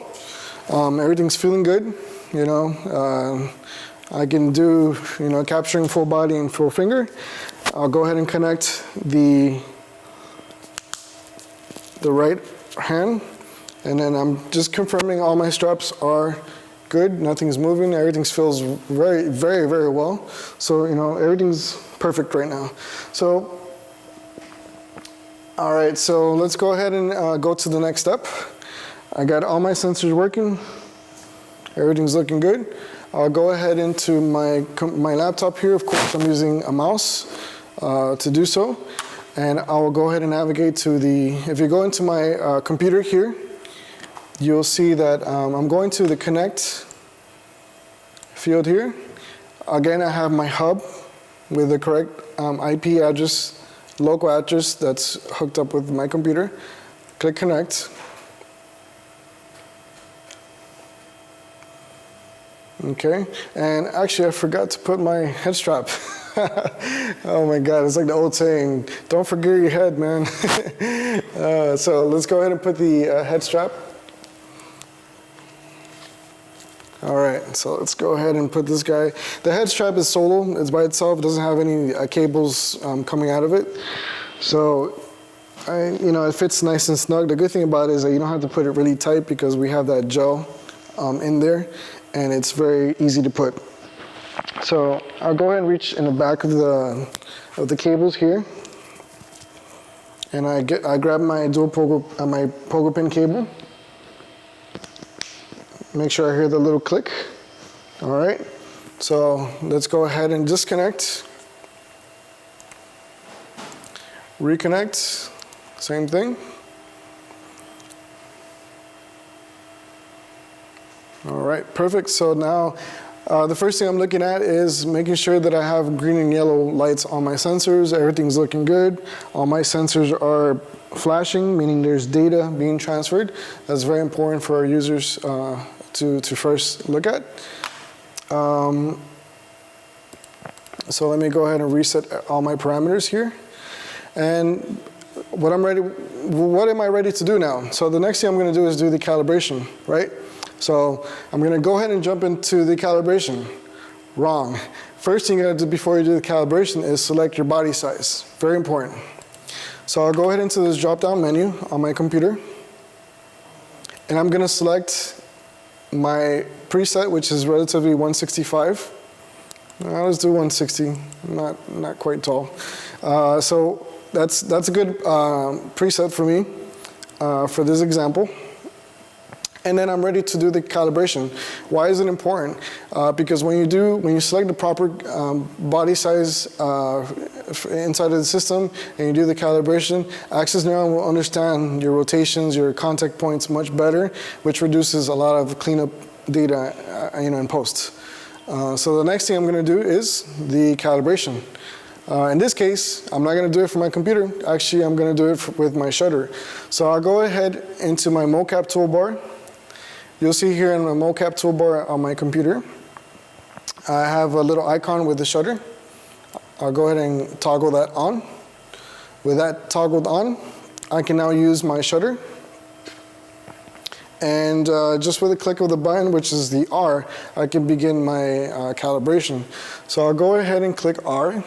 Everything's feeling good, you know. I can do, you know, capturing full body and full finger. I'll go ahead and connect the right hand, and then I'm just confirming all my straps are good. Nothing's moving. Everything feels very, very, very well. So, you know, everything's perfect right now. So, all right, so let's go ahead and go to the next step. I got all my sensors working. Everything's looking good. I'll go ahead into my laptop here. Of course, I'm using a mouse to do so. And I will go ahead and navigate to if you go into my computer here, you'll see that I'm going to the connect field here. Again, I have my hub with the correct IP address, local address that's hooked up with my computer. Click connect. Okay, and actually I forgot to put my head strap. Oh my God, it's like the old saying, don't forget your head, man. So let's go ahead and put the head strap. All right, so let's go ahead and put this guy. The head strap is solo, it's by itself, it doesn't have any cables coming out of it. So, you know, it fits nice and snug. The good thing about it is that you don't have to put it really tight because we have that gel in there, and it's very easy to put. So I'll go ahead and reach in the back of the cables here, and I grab my pogo pin cable. Make sure I hear the little click. All right, so let's go ahead and disconnect. Reconnect, same thing. All right, perfect. So now the first thing I'm looking at is making sure that I have green and yellow lights on my sensors. Everything's looking good. All my sensors are flashing, meaning there's data being transferred. That's very important for our users to first look at. So let me go ahead and reset all my parameters here. And what am I ready to do now? So the next thing I'm going to do is do the calibration, right? So I'm gonna go ahead and jump into the calibration. Wrong. First thing you gotta do before you do the calibration is select your body size. Very important. So I'll go ahead into this drop-down menu on my computer, and I'm gonna select my preset, which is relatively 165. Let's do 160, not quite tall. So that's a good preset for me for this example. And then I'm ready to do the calibration. Why is it important? Because when you select the proper body size inside of the system and you do the calibration, Axis Neuron will understand your rotations, your contact points much better, which reduces a lot of cleanup data in post. So the next thing I'm going to do is the calibration. In this case, I'm not going to do it for my computer. Actually, I'm going to do it with my shutter. So I'll go ahead into my MOCAP toolbar. You'll see here in the MOCAP toolbar on my computer, I have a little icon with the shutter. I'll go ahead and toggle that on. With that toggled on, I can now use my shutter. And just with a click of the button, which is the R, I can begin my calibration. So I'll go ahead and click R.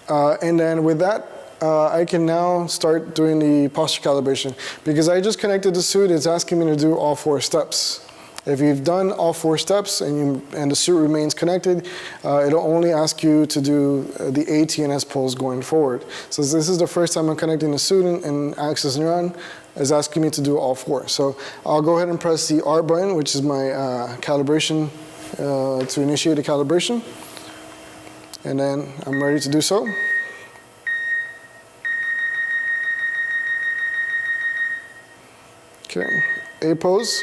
And then with that, I can now start doing the posture calibration. Because I just connected the suit, it's asking me to do all 4 steps. If you've done all 4 steps and the suit remains connected, it'll only ask you to do the AT and S pulls going forward. So this is the first time I'm connecting the suit and Axis Neuron is asking me to do all 4. So I'll go ahead and press the R button, which is my calibration, to initiate the calibration. And then I'm ready to do so. Okay, A pose.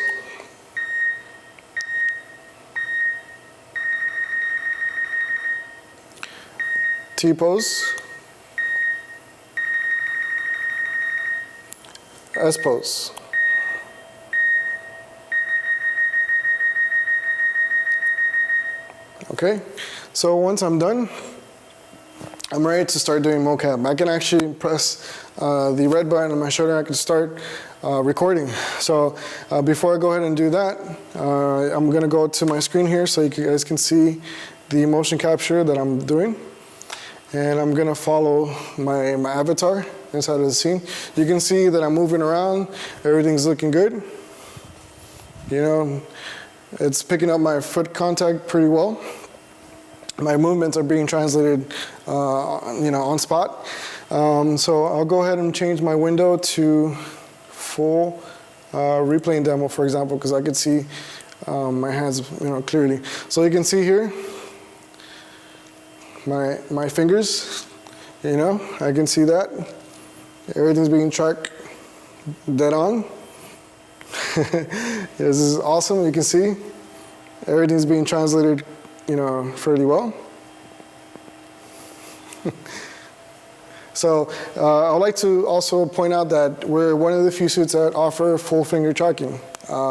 T pose. S pose. Okay, so once I'm done, I'm ready to start doing MOCAP. I can actually press the red button on my shutter. I can start recording. So before I go ahead and do that, I'm going to go to my screen here so you guys can see the motion capture that I'm doing. And I'm going to follow my avatar inside of the scene. You can see that I'm moving around. Everything's looking good. You know, it's picking up my foot contact pretty well. My movements are being translated, on spot. So I'll go ahead and change my window to full replay and demo, for example, because I could see my hands, clearly. So you can see here my fingers. I can see that everything's being tracked dead on. This is awesome. You can see everything's being translated, fairly well. So I'd like to also point out that we're one of the few suits that offer full finger tracking.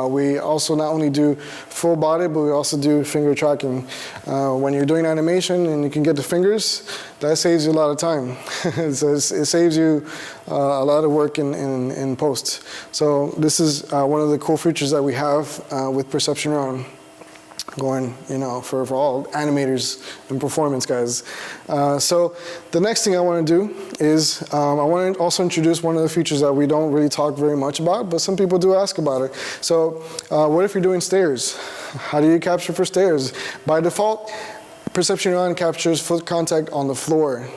We also not only do full body, but we also do finger tracking. When you're doing animation and you can get the fingers, that saves you a lot of time. It saves you a lot of work in post. So this is one of the cool features that we have with Perception Neuron. Going, for all animators and performance guys. So the next thing I want to do is I want to also introduce one of the features that we don't really talk very much about, but some people do ask about it. So what if you're doing stairs? How do you capture for stairs? By default, Perception Neuron captures foot contact on the floor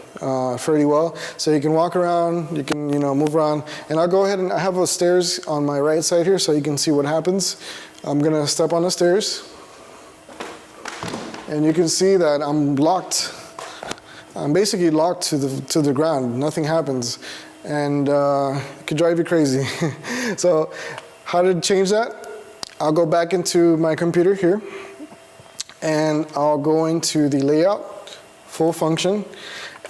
fairly well. So you can walk around, you can move around, and I'll go ahead and I have a stairs on my right side here so you can see what happens. I'm gonna step on the stairs. And you can see that I'm locked. I'm basically locked to the ground. Nothing happens, and it could drive you crazy. So, how to change that? I'll go back into my computer here, and I'll go into the layout, full function,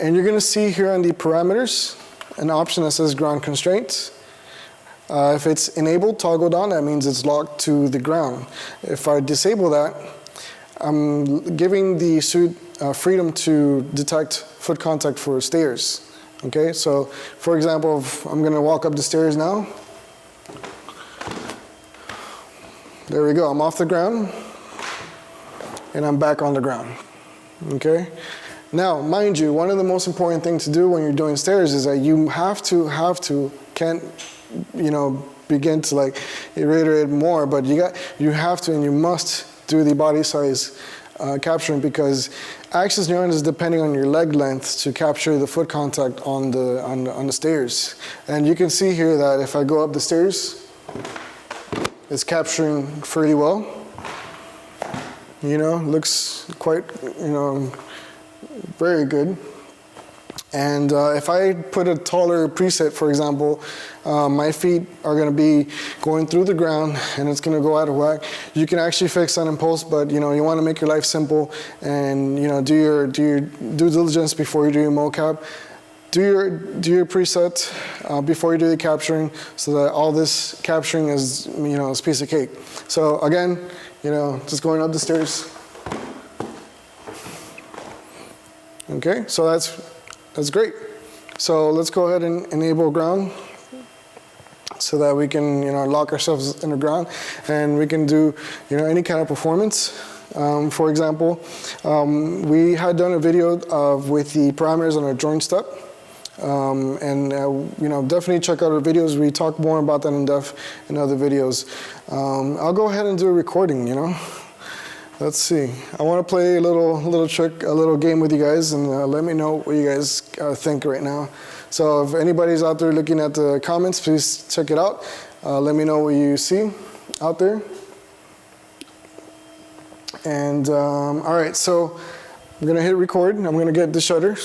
and you're going to see here on the parameters an option that says ground constraints. If it's enabled, toggled on, that means it's locked to the ground. If I disable that, I'm giving the suit freedom to detect foot contact for stairs. Okay, so for example, if I'm going to walk up the stairs now. There we go, I'm off the ground, and I'm back on the ground, okay? Now, mind you, one of the most important things to do when you're doing stairs is that you can't, you know, begin to like reiterate more, but you have to and you must do the body size capturing, because axis neuron is depending on your leg length to capture the foot contact on the stairs. And you can see here that if I go up the stairs, it's capturing fairly well. You know, looks quite, you know, very good. And if I put a taller preset, for example, my feet are going to be going through the ground and it's going to go out of whack. You can actually fix that in post, but you know, you want to make your life simple and, you know, do your due diligence before you do your MOCAP. Do your preset before you do the capturing, so that all this capturing is, you know, a piece of cake. So again, you know, just going up the stairs. Okay, so that's great. So let's go ahead and enable ground so that we can, you know, lock ourselves in the ground and we can do, you know, any kind of performance. For example, we had done a video with the parameters on our joint step. You know, definitely check out our videos. We talk more about that in depth in other videos. I'll go ahead and do a recording, you know. Let's see. I want to play a little trick, a little game with you guys, and let me know what you guys think right now. So if anybody's out there looking at the comments, please check it out. Let me know what you see out there. And all right, so I'm going to hit record. I'm going to get the shutter.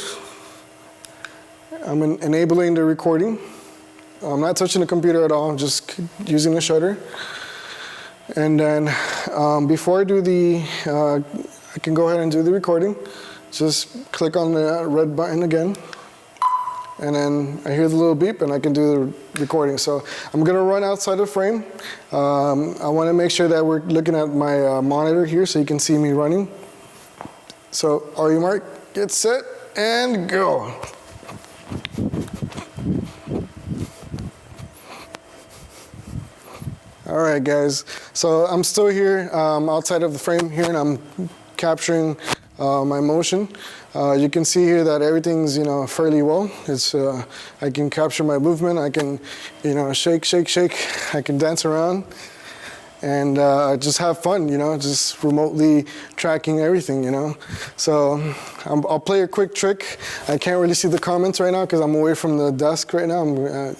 I'm enabling the recording. I'm not touching the computer at all, just using the shutter. And then before I do I can go ahead and do the recording. Just click on the red button again. And then I hear the little beep and I can do the recording. So I'm gonna run outside the frame. I wanna make sure that we're looking at my monitor here so you can see me running. So are you marked? Get set and go. All right, guys. So I'm still here outside of the frame here, and I'm capturing my motion. You can see here that everything's, you know, fairly well. It's I can capture my movement. I can, you know, shake, shake, shake. I can dance around and just have fun, you know, just remotely tracking everything, you know. So I'll play a quick trick. I can't really see the comments right now because I'm away from the desk right now.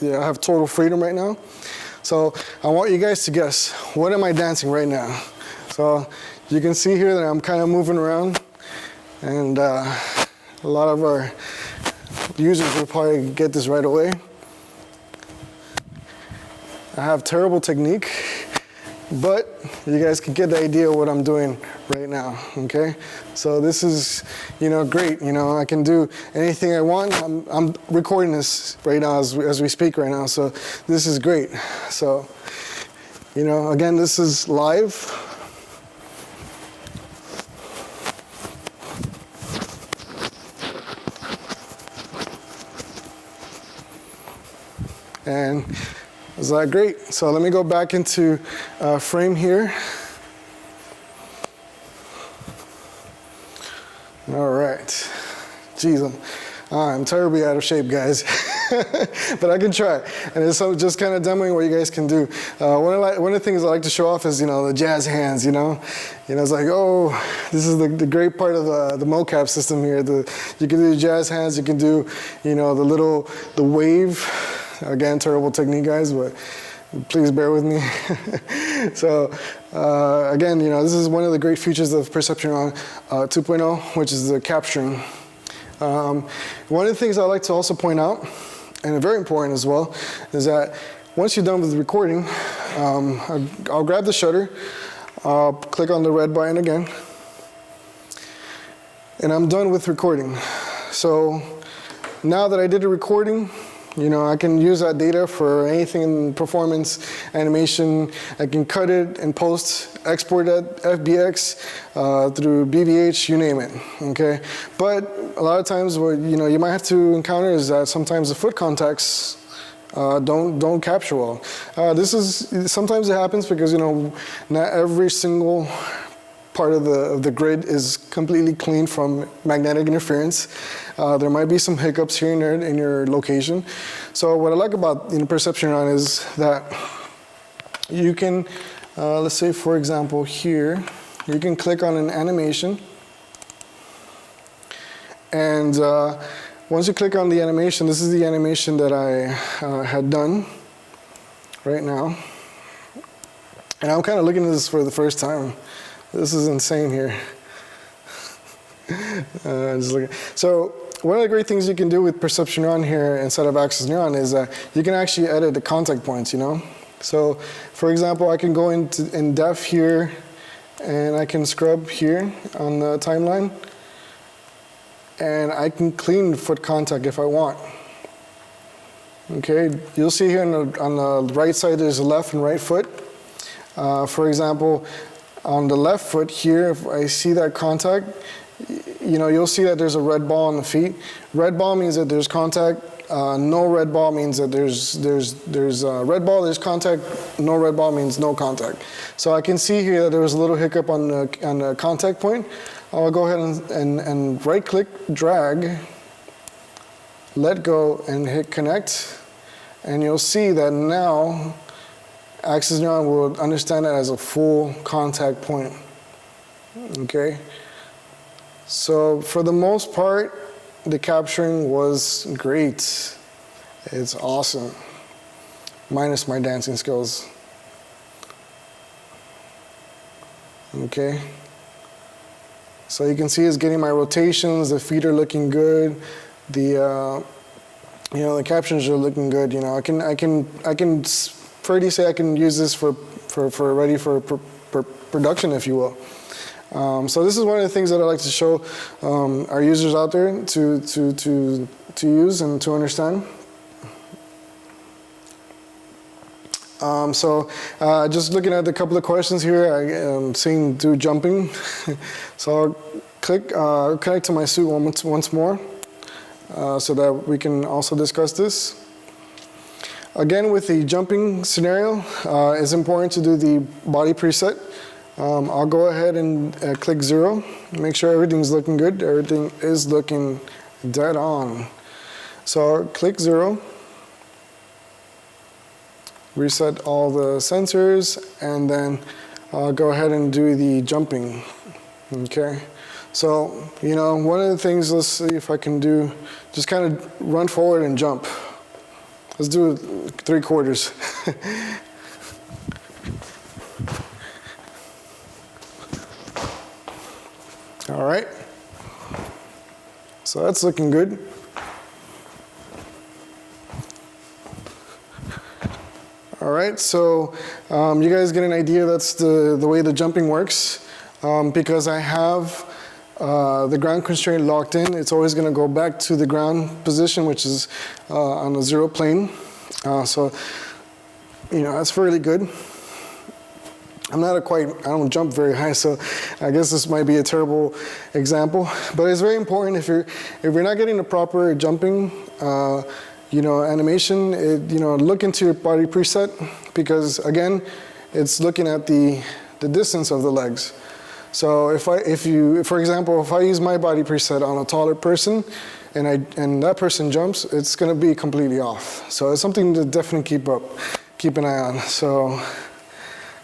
I have total freedom right now. So I want you guys to guess, what am I dancing right now? So you can see here that I'm kind of moving around, and a lot of our users will probably get this right away. I have terrible technique, but you guys can get the idea of what I'm doing right now, okay? So this is, you know, great. You know, I can do anything I want. I'm recording this right now as we speak right now, so this is great. So, you know, again, this is live. And is that great? So let me go back into frame here. All right. Jeez, I'm terribly out of shape, guys. But I can try. And it's just kind of demoing what you guys can do. One of the things I like to show off is, you know, the jazz hands, you know. You know, it's like, oh, this is the great part of the MOCAP system here. You can do jazz hands. You can do, you know, the wave. Again, terrible technique, guys, but please bear with me. So, again, you know, this is one of the great features of Perception Neuron 2.0, which is the capturing. One of the things I like to also point out, and very important as well, is that once you're done with the recording, I'll grab the shutter, I'll click on the red button again, and I'm done with recording. So now that I did the recording, you know, I can use that data for anything in performance, animation. I can cut it and post, export it, FBX, through BVH, you name it, okay? But a lot of times what, you know, you might have to encounter is that sometimes the foot contacts don't capture well. Sometimes it happens because, you know, not every single part of the grid is completely clean from magnetic interference. There might be some hiccups here and there in your location. So what I like about, you know, perception neuron is that you can, let's say for example here, you can click on an animation, and once you click on the animation, this is the animation that I had done right now. And I'm kind of looking at this for the first time. This is insane here. Just looking. So one of the great things you can do with perception neuron here instead of axis neuron is you can actually edit the contact points, you know? So for example, I can go in depth here, and I can scrub here on the timeline, and I can clean foot contact if I want. Okay, you'll see here on the right side there's a left and right foot. For example, on the left foot here, if I see that contact, you know, you'll see that there's a red ball on the feet. Red ball means that there's contact. No red ball means that there's red ball, there's contact. No red ball means no contact. So I can see here that there was a little hiccup on the contact point. I'll go ahead and right click, drag, let go, and hit connect. And you'll see that now axis neuron will understand that as a full contact point. Okay? So for the most part, the capturing was great. It's awesome. Minus my dancing skills. Okay? So you can see it's getting my rotations, the feet are looking good, the you know, the captions are looking good. You know, I can fairly say I can use this for ready for production, if you will. So this is one of the things that I like to show our users out there to use and to understand. Just looking at a couple of questions here, I'm seeing do jumping. So I'll click connect to my suit once more so that we can also discuss this. Again, with the jumping scenario, it's important to do the body preset. I'll go ahead and click 0, make sure everything's looking good. Everything is looking dead on. So I'll click 0, reset all the sensors, and then I'll go ahead and do the jumping. Okay, so you know, one of the things, let's see if I can do, just kind of run forward and jump. Let's do it 3/4. All right, so that's looking good. All right, so you guys get an idea. That's the way the jumping works. Because I have the ground constraint locked in, it's always going to go back to the ground position, which is on the 0 plane. So, you know, that's fairly good. I don't jump very high, so I guess this might be a terrible example. But it's very important if you're not getting the proper jumping, you know, animation. You know, look into your body preset, because again, it's looking at the distance of the legs. So for example, if I use my body preset on a taller person, and that person jumps, it's going to be completely off. So it's something to definitely keep an eye on. So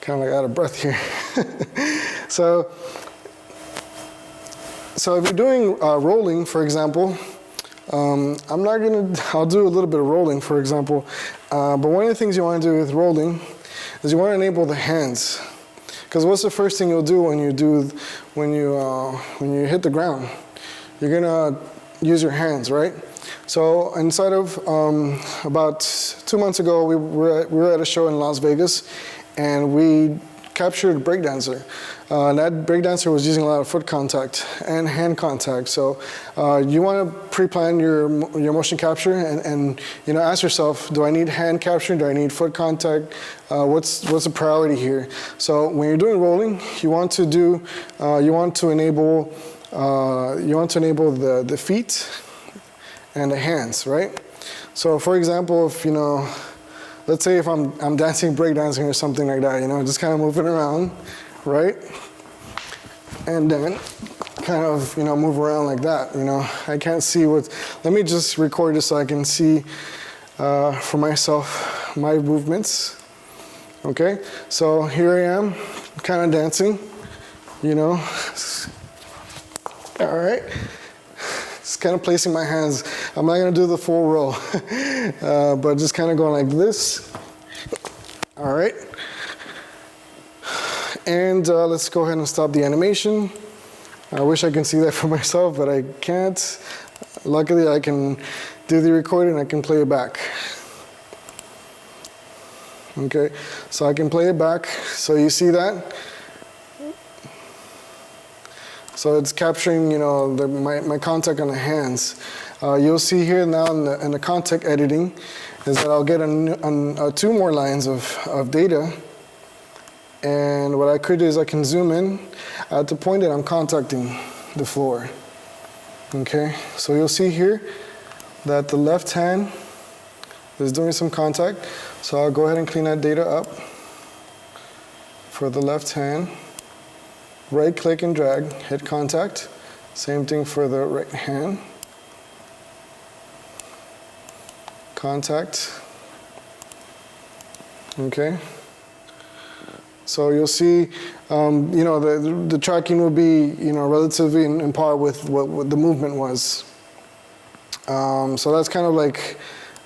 kind of like out of breath here. So if you're doing rolling, for example, I'll do a little bit of rolling, for example. But one of the things you want to do with rolling is you want to enable the hands. Because what's the first thing you'll do when you hit the ground? You're gonna use your hands, right? So inside of about 2 months ago, we were at a show in Las Vegas, and we captured a breakdancer. That breakdancer was using a lot of foot contact and hand contact. So you want to pre-plan your motion capture and you know, ask yourself, do I need hand capture? Do I need foot contact? What's the priority here? So when you're doing rolling, you want to enable the feet and the hands, right? So for example, if, let's say if I'm dancing, breakdancing or something like that, just kind of moving around, right? And then kind of, move around like that, I can't see let me just record this so I can see for myself my movements. Okay, so here I am, kind of dancing, all right. Just kind of placing my hands. I'm not going to do the full roll, but just kind of going like this. All right. And let's go ahead and stop the animation. I wish I can see that for myself, but I can't. Luckily, I can do the recording. I can play it back. Okay, so I can play it back. So you see that? So it's capturing, my contact on the hands. You'll see here now in the contact editing is that I'll get 2 more lines of data. And what I could do is I can zoom in at the point that I'm contacting the floor. Okay, so you'll see here that the left hand is doing some contact. So I'll go ahead and clean that data up for the left hand. Right click and drag, hit contact. Same thing for the right hand. Contact. Okay. So you'll see, the tracking will be, relatively in par with what the movement was. So that's kind of like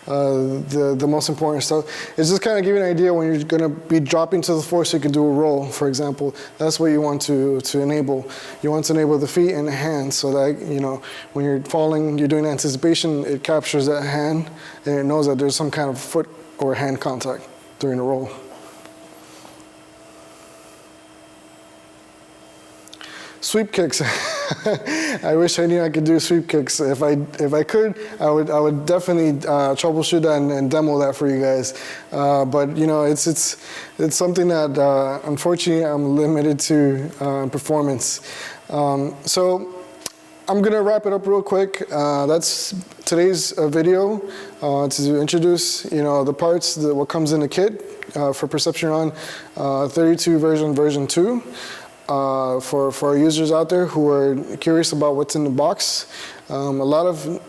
the most important stuff. It's just kind of giving you an idea when you're going to be dropping to the floor so you can do a roll, for example. That's what you want to enable. You want to enable the feet and the hands so that, when you're falling, you're doing anticipation, it captures that hand and it knows that there's some kind of foot or hand contact during the roll. Sweep kicks. I wish I knew I could do sweep kicks. If I could, I would definitely troubleshoot that and demo that for you guys. But it's something that unfortunately I'm limited to performance. So I'm gonna wrap it up real quick. That's today's video to introduce the parts, what comes in the kit for Perception Neuron 32 version 2. For our users out there who are curious about what's in the box. A lot of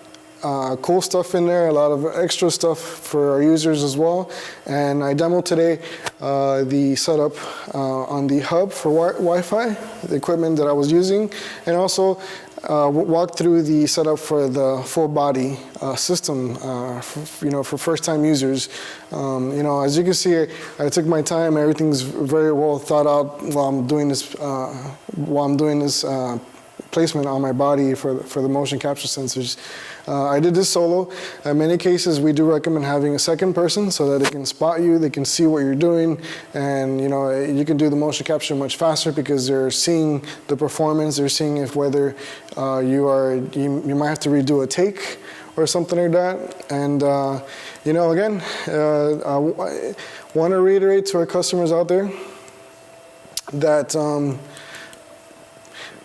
cool stuff in there, a lot of extra stuff for our users as well. And I demoed today the setup on the hub for Wi-Fi, the equipment that I was using, and also walk through the setup for the full body system, for first-time users. As you can see, I took my time. Everything's very well thought out while I'm doing this. Placement on my body for the motion capture sensors. I did this solo. In many cases, we do recommend having a second person so that they can spot you, they can see what you're doing, and you can do the motion capture much faster because they're seeing the performance, they're seeing if whether you might have to redo a take or something like that. And again, I want to reiterate to our customers out there that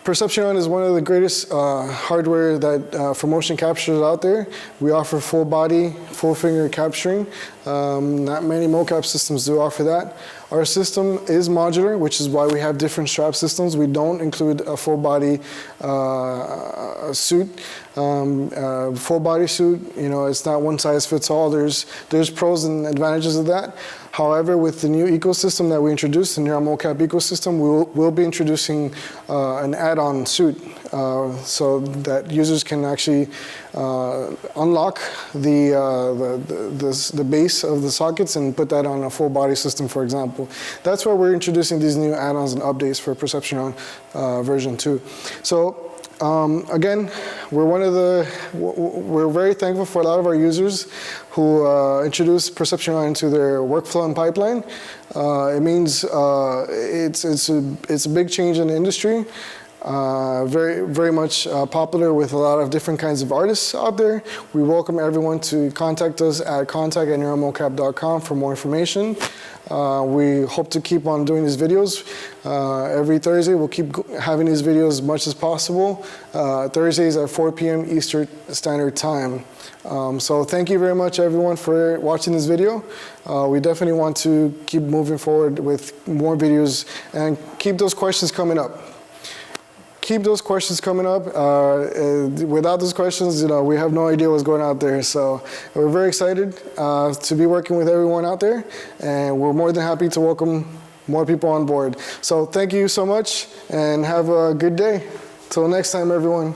Perception Neuron is one of the greatest hardware that for motion capture out there. We offer full body, full finger capturing. Not many MOCAP systems do offer that. Our system is modular, which is why we have different strap systems. We don't include a full body suit. Full body suit, it's not one size fits all. There's pros and advantages of that. However, with the new ecosystem that we introduced, the Neuron MOCAP ecosystem, we'll be introducing an add-on suit so that users can actually unlock the base of the sockets and put that on a full body system, for example. That's why we're introducing these new add-ons and updates for Perception Neuron version 2. So again, we're very thankful for a lot of our users who introduce Perception Neuron into their workflow and pipeline. It means it's a big change in the industry. very much popular with a lot of different kinds of artists out there. We welcome everyone to contact us at contact@neuromocap.com for more information. We hope to keep on doing these videos every Thursday. We'll keep having these videos as much as possible. Thursdays at 4 p.m. Eastern Standard Time. So thank you very much, everyone, for watching this video. We definitely want to keep moving forward with more videos and keep those questions coming up. Keep those questions coming up. Without those questions, we have no idea what's going out there. So we're very excited to be working with everyone out there, and we're more than happy to welcome more people on board. So thank you so much, and have a good day. Till next time, everyone.